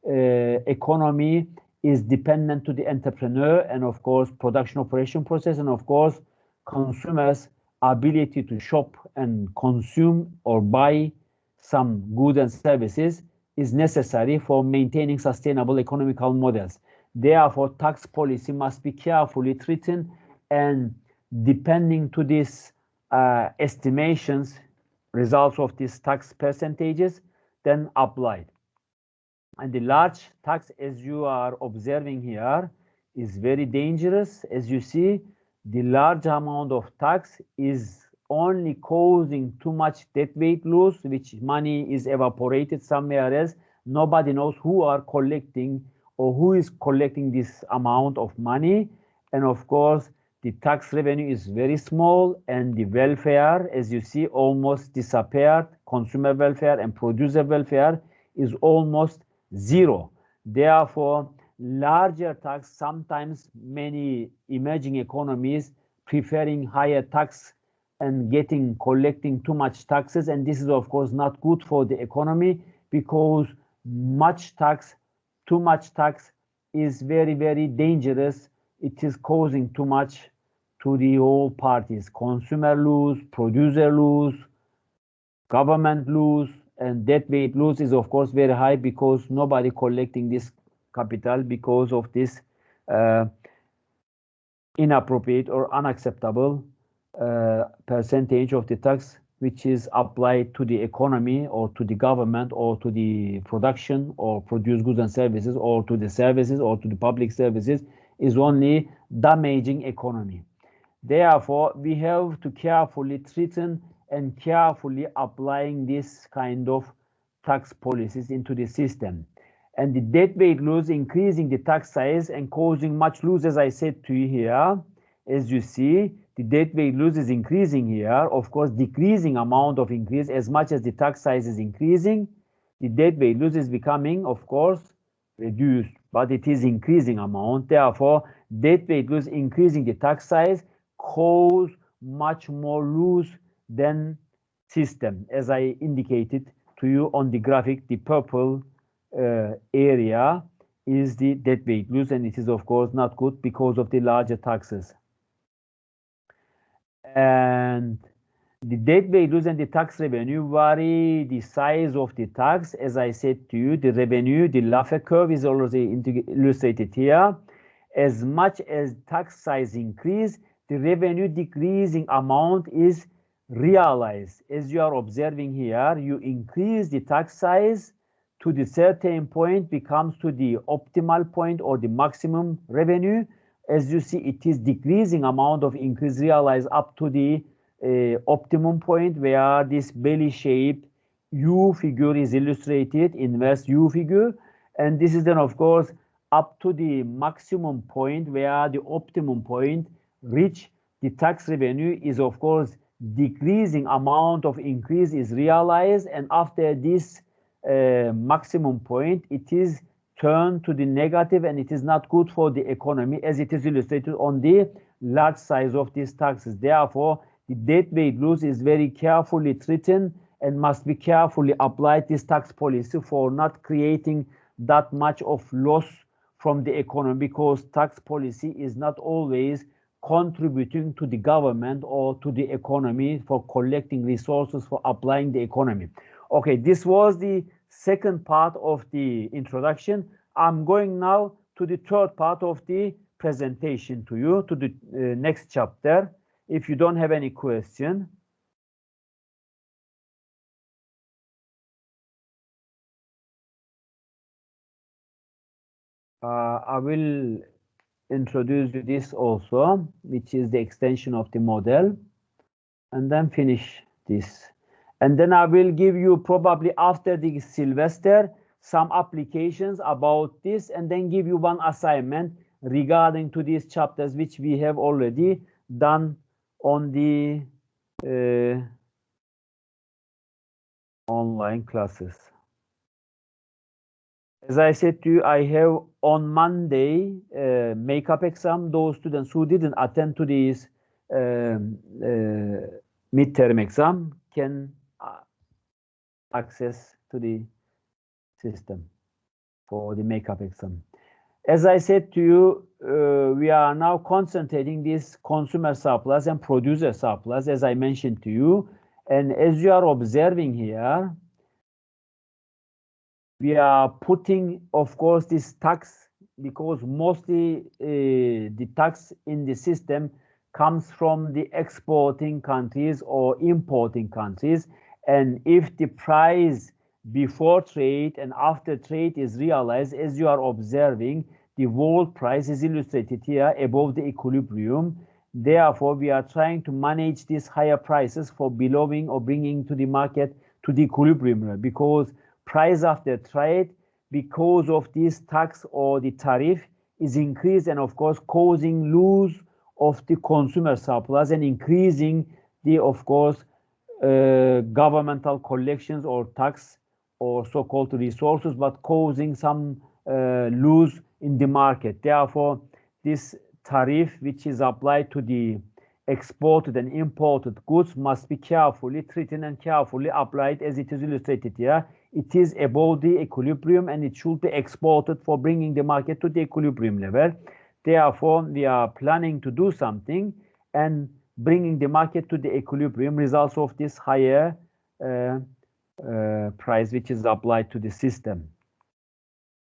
economy is dependent to the entrepreneur and of course production operation process and of course consumers' ability to shop and consume or buy some goods and services is necessary for maintaining sustainable economical models. Therefore, tax policy must be carefully treated and depending to these estimations, results of these tax percentages, then applied. And the large tax, as you are observing here, is very dangerous. As you see, the large amount of tax is only causing too much deadweight loss, which money is evaporated somewhere else. Nobody knows who are collecting or who is collecting this amount of money. And of course, the tax revenue is very small and the welfare, as you see, almost disappeared. Consumer welfare and producer welfare is almost zero. Therefore, larger tax, sometimes many emerging economies preferring higher tax and collecting too much taxes. And this is, of course, not good for the economy because too much tax is very, very dangerous. It is causing too much to the all parties. Consumer lose, producer lose, government lose, and deadweight loss is of course very high because nobody collecting this capital because of this inappropriate or unacceptable percentage of the tax which is applied to the economy or to the government or to the production or produce goods and services or to the services or to the public services is only damaging economy. Therefore, we have to carefully treat and carefully applying this kind of tax policies into the system. And the deadweight loss increasing the tax size and causing much loss, as I said to you here. As you see, the deadweight loss is increasing here. Of course, decreasing amount of increase as much as the tax size is increasing. The deadweight loss is becoming, of course, reduced, but it is increasing amount. Therefore, deadweight loss increasing the tax size cause much more loss than system. As I indicated to you on the graphic, the purple area is the deadweight loss, and it is of course not good because of the larger taxes. And the deadweight loss and the tax revenue vary the size of the tax. As I said to you, the revenue, the Laffer curve is already illustrated here. As much as tax size increase, the revenue decreasing amount is realized. As you are observing here, you increase the tax size to the certain point, becomes to the optimal point or the maximum revenue. As you see, it is decreasing amount of increase realized up to the optimum point where this belly shape U figure is illustrated, inverse U figure. And this is then, of course, up to the maximum point where the optimum point reach the tax revenue is, of course, decreasing amount of increase is realized. And after this maximum point, it is turned to the negative and it is not good for the economy as it is illustrated on the large size of these taxes. Therefore, the deadweight loss is very carefully treated and must be carefully applied this tax policy for not creating that much of loss from the economy, because tax policy is not always contributing to the government or to the economy for collecting resources for applying the economy. Okay, this was the second part of the introduction. I'm going now to the third part of the presentation to you, to the next chapter. If you don't have any question. I will introduce you this also, which is the extension of the model, and then finish this. And then I will give you probably after the Sylvester some applications about this and then give you one assignment regarding to these chapters which we have already done on the online classes. As I said to you, I have on Monday makeup exam. Those students who didn't attend to this midterm exam can access to the system for the makeup exam. As I said to you, we are now concentrating this consumer surplus and producer surplus, as I mentioned to you. And as you are observing here, we are putting, of course, this tax, because mostly the tax in the system comes from the exporting countries or importing countries. And if the price before trade and after trade is realized, as you are observing, the world price is illustrated here above the equilibrium. Therefore, we are trying to manage these higher prices for belonging or bringing to the market to the equilibrium, because price after trade, because of this tax or the tariff, is increased and of course causing loss of the consumer surplus and increasing the, of course, governmental collections or tax or so-called resources, but causing some loss in the market. Therefore, this tariff which is applied to the exported and imported goods must be carefully treated and carefully applied, as it is illustrated here. It is above the equilibrium and it should be exported for bringing the market to the equilibrium level. Therefore, we are planning to do something and bringing the market to the equilibrium results of this higher price which is applied to the system.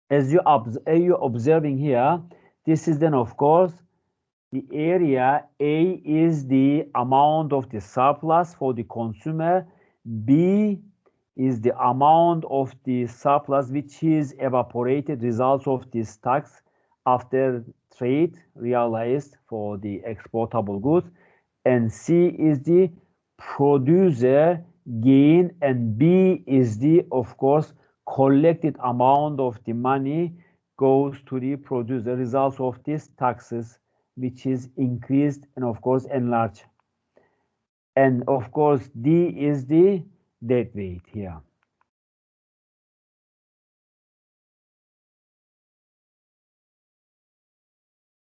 As you observing here, this is then, of course, the area. A is the amount of the surplus for the consumer. B is the amount of the surplus which is evaporated, results of this tax after trade realized for the exportable goods. And C is the producer gain, and B is the, of course, collected amount of the money goes to the producer, results of these taxes which is increased and of course enlarged. And of course D is the dead weight here.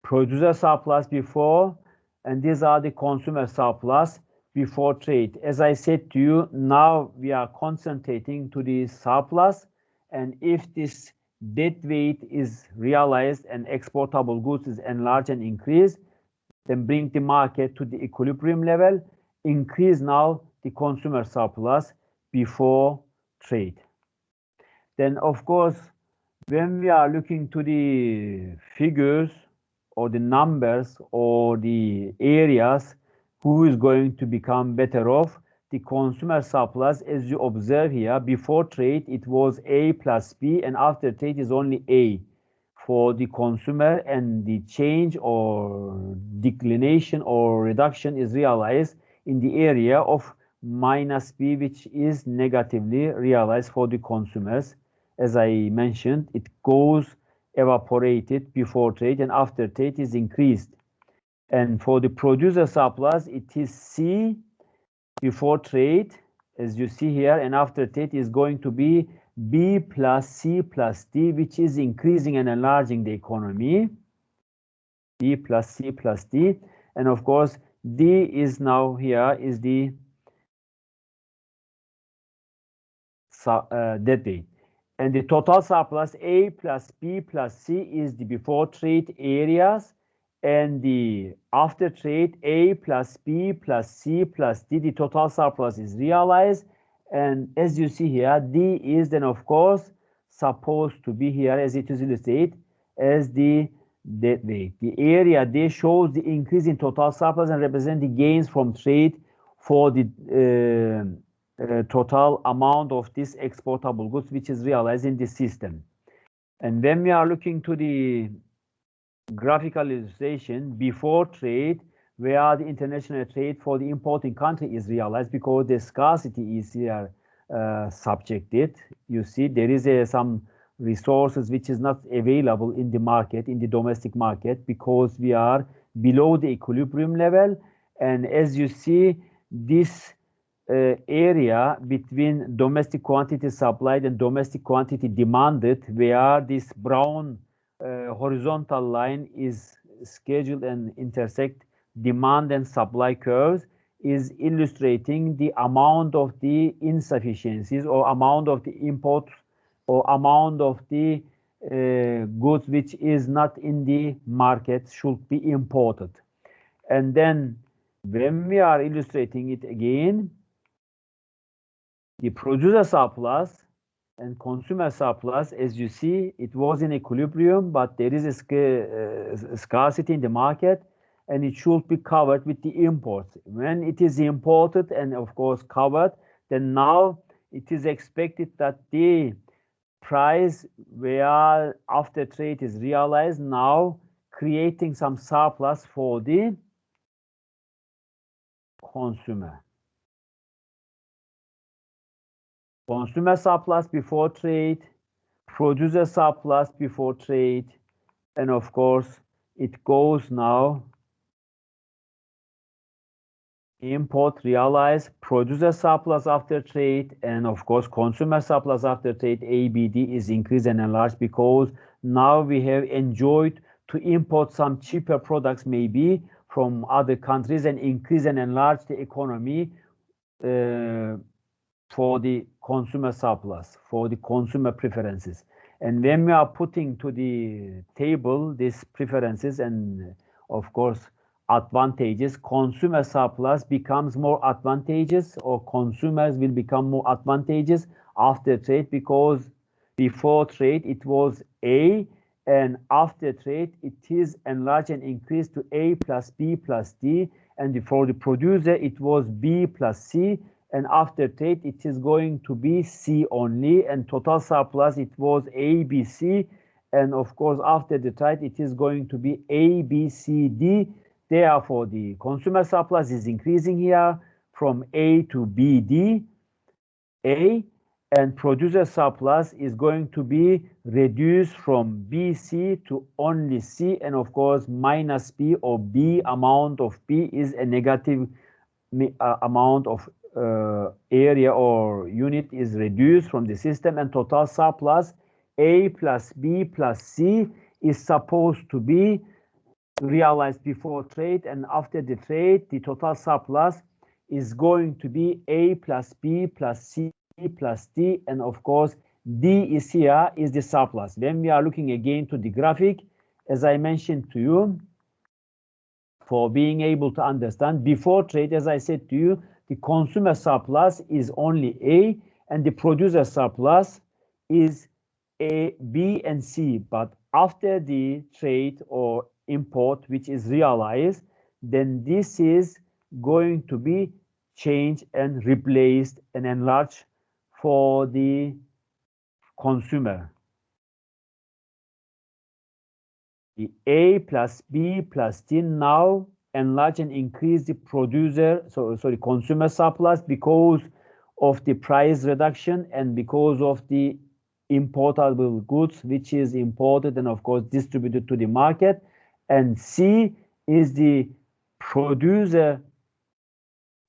Producer surplus before, and these are the consumer surplus before trade. As I said to you, now we are concentrating to the surplus, and if this dead weight is realized and exportable goods is enlarged and increased, then bring the market to the equilibrium level, increase now the consumer surplus before trade. Then of course, when we are looking to the figures or the numbers or the areas, who is going to become better off? The consumer surplus, as you observe here, before trade it was A plus B, and after trade is only A for the consumer, and the change or declination or reduction is realized in the area of minus B, which is negatively realized for the consumers. As I mentioned, it goes evaporated before trade, and after trade is increased. And for the producer surplus, it is C before trade, as you see here, and after trade is going to be B plus C plus D, which is increasing and enlarging the economy. B plus C plus D, and of course D is now here is the dead weight. And the total surplus A plus B plus C is the before trade areas, and the after trade A plus B plus C plus D, the total surplus is realized. And as you see here, D is then of course supposed to be here, as it is illustrated, as the dead weight. The area D shows the increase in total surplus and represent the gains from trade for the total amount of this exportable goods which is realized in the system. And when we are looking to the graphical illustration before trade, where the international trade for the importing country is realized, because the scarcity is here subjected. You see there is some resources which is not available in the market, in the domestic market, because we are below the equilibrium level. And as you see, this area between domestic quantity supplied and domestic quantity demanded, where this brown horizontal line is scheduled and intersect demand and supply curves, is illustrating the amount of the insufficiencies or amount of the import or amount of the goods which is not in the market should be imported. And then when we are illustrating it again, the producer surplus and consumer surplus, as you see, it was in equilibrium, but there is a scarcity in the market, and it should be covered with the imports. When it is imported and of course covered, then now it is expected that the price where after trade is realized, now creating some surplus for the consumer. Consumer surplus before trade, producer surplus before trade, and of course it goes now import realized, producer surplus after trade, and of course consumer surplus after trade, ABD, is increased and enlarged because now we have enjoyed to import some cheaper products maybe from other countries and increase and enlarge the economy for the consumer surplus, for the consumer preferences. And when we are putting to the table these preferences and of course advantages, consumer surplus becomes more advantageous, or consumers will become more advantageous after trade, because before trade it was A, and after trade it is enlarged and increased to A plus B plus D, and for the producer it was B plus C, and after trade it is going to be C only, and total surplus it was A, B, C, and of course after the trade it is going to be A, B, C, D. Therefore, the consumer surplus is increasing here from A to B, D, A, and producer surplus is going to be reduced from B, C to only C, and of course minus B, or B amount of B is a negative amount of area or unit is reduced from the system, and total surplus A plus B plus C is supposed to be realized before trade, and after the trade the total surplus is going to be A plus B plus C plus D, and of course D is here, is the surplus. When we are looking again to the graphic, as I mentioned to you, for being able to understand, before trade, as I said to you, the consumer surplus is only A, and the producer surplus is A, B, and C. But after the trade or import, which is realized, then this is going to be changed and replaced and enlarged for the consumer. The A plus B plus D now enlarge and increase the producer, consumer surplus, because of the price reduction and because of the importable goods which is imported and of course distributed to the market. And C is the producer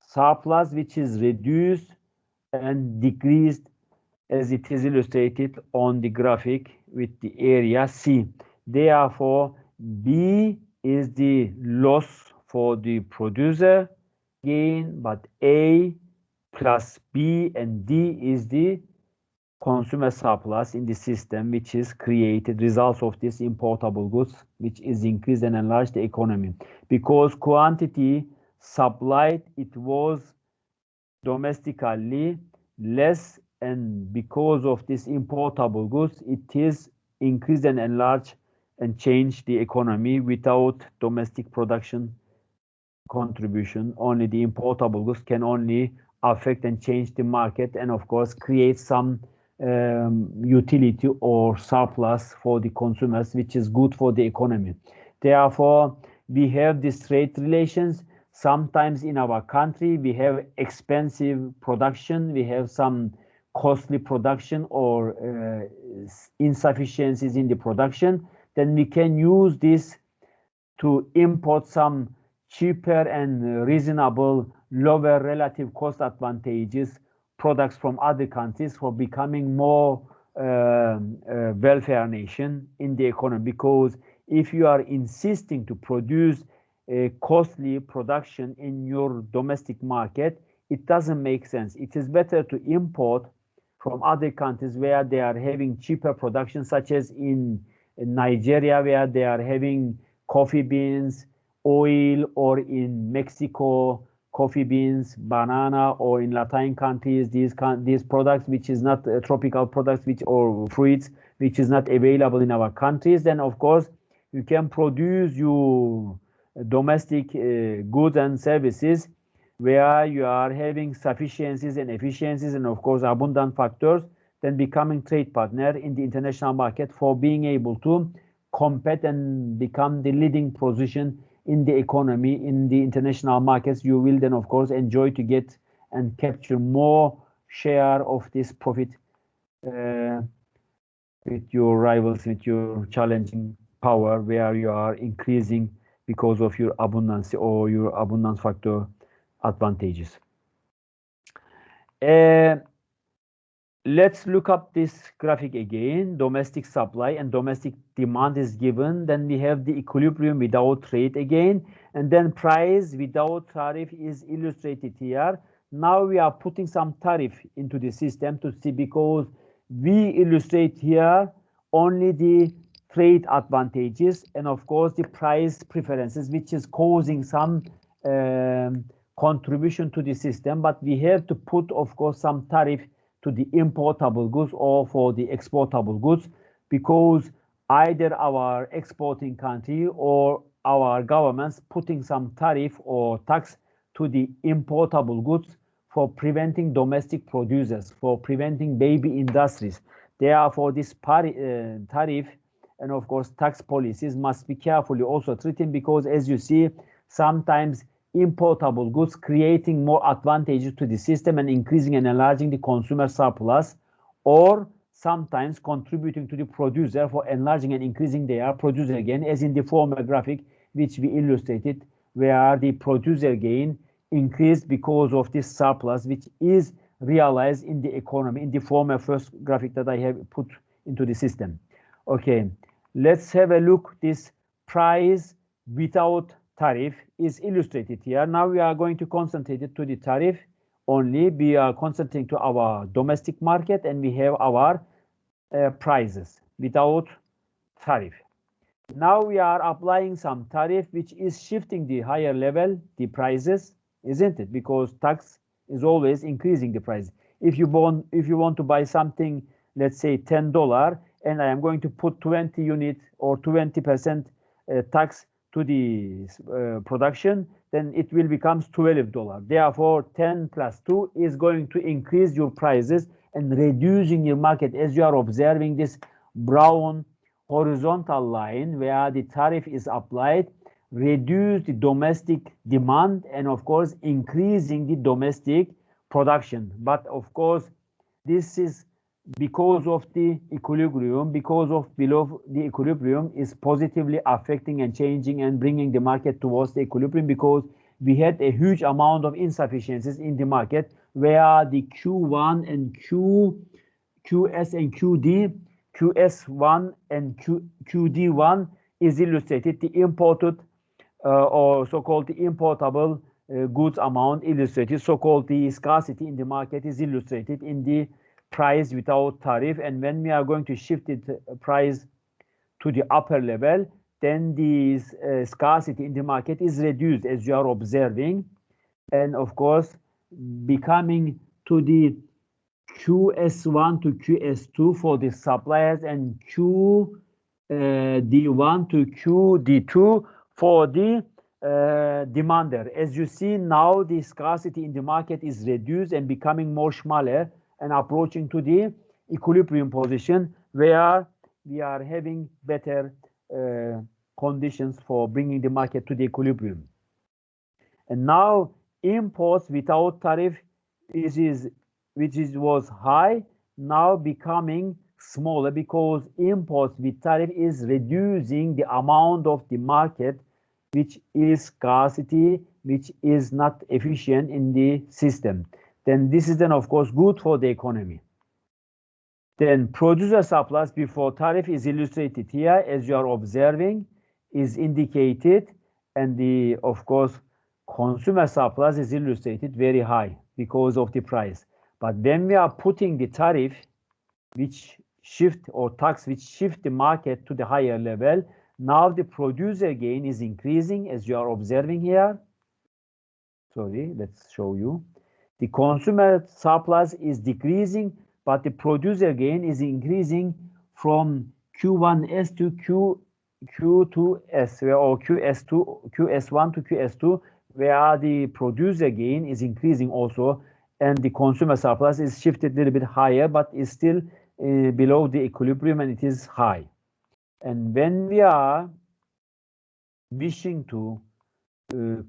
surplus, which is reduced and decreased as it is illustrated on the graphic with the area C. Therefore, B is the loss for the producer gain, but A plus B and D is the consumer surplus in the system, which is created results of this importable goods, which is increased and enlarged the economy. Because quantity supplied, it was domestically less, and because of this importable goods, it is increased and enlarged and changed the economy without domestic production contribution. Only the importable goods can only affect and change the market, and of course create some utility or surplus for the consumers, which is good for the economy. Therefore, we have these trade relations. Sometimes in our country we have expensive production, we have some costly production or insufficiencies in the production, then we can use this to import some cheaper and reasonable, lower relative cost advantages products from other countries for becoming more welfare nation in the economy. Because if you are insisting to produce a costly production in your domestic market, it doesn't make sense. It is better to import from other countries where they are having cheaper production, such as in Nigeria, where they are having coffee beans, oil, or in Mexico, coffee beans, banana, or in Latin countries, these products, which is not tropical products, or fruits, which is not available in our countries. Then, of course, you can produce your domestic goods and services where you are having sufficiencies and efficiencies and, of course, abundant factors, then becoming trade partner in the international market for being able to compete and become the leading position in the economy in the international markets. You will then, of course, enjoy to get and capture more share of this profit with your rivals, with your challenging power, where you are increasing because of your abundance or your abundance factor advantages. Let's look up this graphic again. Domestic supply and domestic demand is given. Then we have the equilibrium without trade again. And then price without tariff is illustrated here. Now we are putting some tariff into the system to see, because we illustrate here only the trade advantages and, of course, the price preferences, which is causing some contribution to the system. But we have to put, of course, some tariff to the importable goods or for the exportable goods, because either our exporting country or our governments putting some tariff or tax to the importable goods for preventing domestic producers, for preventing baby industries. Therefore, this tariff and, of course, tax policies must be carefully also treated, because, as you see, sometimes importable goods creating more advantages to the system and increasing and enlarging the consumer surplus, or sometimes contributing to the producer for enlarging and increasing their producer gain, as in the former graphic which we illustrated, where the producer gain increased because of this surplus which is realized in the economy in the former first graphic that I have put into the system. Okay, let's have a look. This price without tariff is illustrated here. Now we are going to concentrate it to the tariff only. We are concentrating to our domestic market, and we have our prices without tariff. Now we are applying some tariff which is shifting the higher level, the prices, isn't it? Because tax is always increasing the price. If you want to buy something, let's say $10, and I am going to put 20 units or 20% tax to the production, then it will become $12. Therefore, 10 plus 2 is going to increase your prices and reducing your market, as you are observing this brown horizontal line where the tariff is applied, reduce the domestic demand and, of course, increasing the domestic production. But, of course, this is because of the equilibrium, because of below the equilibrium is positively affecting and changing and bringing the market towards the equilibrium, because we had a huge amount of insufficiencies in the market where the Q1 and QS and QD, QS1 and QD1 is illustrated, the imported or so-called the importable goods amount illustrated, so-called the scarcity in the market is illustrated in the price without tariff. And when we are going to shift it price to the upper level, then the scarcity in the market is reduced, as you are observing, and, of course, becoming to the QS1 to QS2 for the suppliers and QD1 to QD2 for the demander. As you see now, the scarcity in the market is reduced and becoming more smaller and approaching to the equilibrium position, where we are having better conditions for bringing the market to the equilibrium. And now imports without tariff is which was high, now becoming smaller because imports with tariff is reducing the amount of the market, which is scarcity, which is not efficient in the system. Then this is then of course good for the economy. Then producer surplus before tariff is illustrated here, as you are observing, is indicated, and the of course consumer surplus is illustrated very high because of the price. But when we are putting the tariff, which shift or tax which shift the market to the higher level, now the producer gain is increasing, as you are observing here. Sorry, let's show you. The consumer surplus is decreasing, but the producer gain is increasing from Q1S to Q2S, or QS1 to QS2, where the producer gain is increasing also, and the consumer surplus is shifted a little bit higher, but is still below the equilibrium, and it is high. And when we are wishing to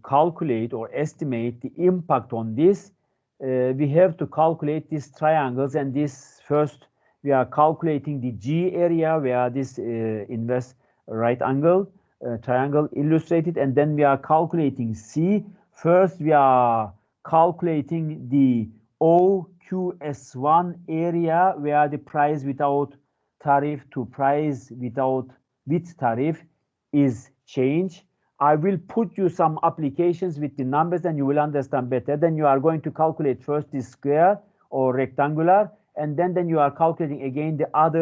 calculate or estimate the impact on this, we have to calculate these triangles, and this first we are calculating the G area where this inverse right angle triangle illustrated, and then we are calculating C. First we are calculating the OQS1 area where the price without tariff to price with tariff is changed. I will put you some applications with the numbers and you will understand better. Then you are going to calculate first the square or rectangular, and then you are calculating again the other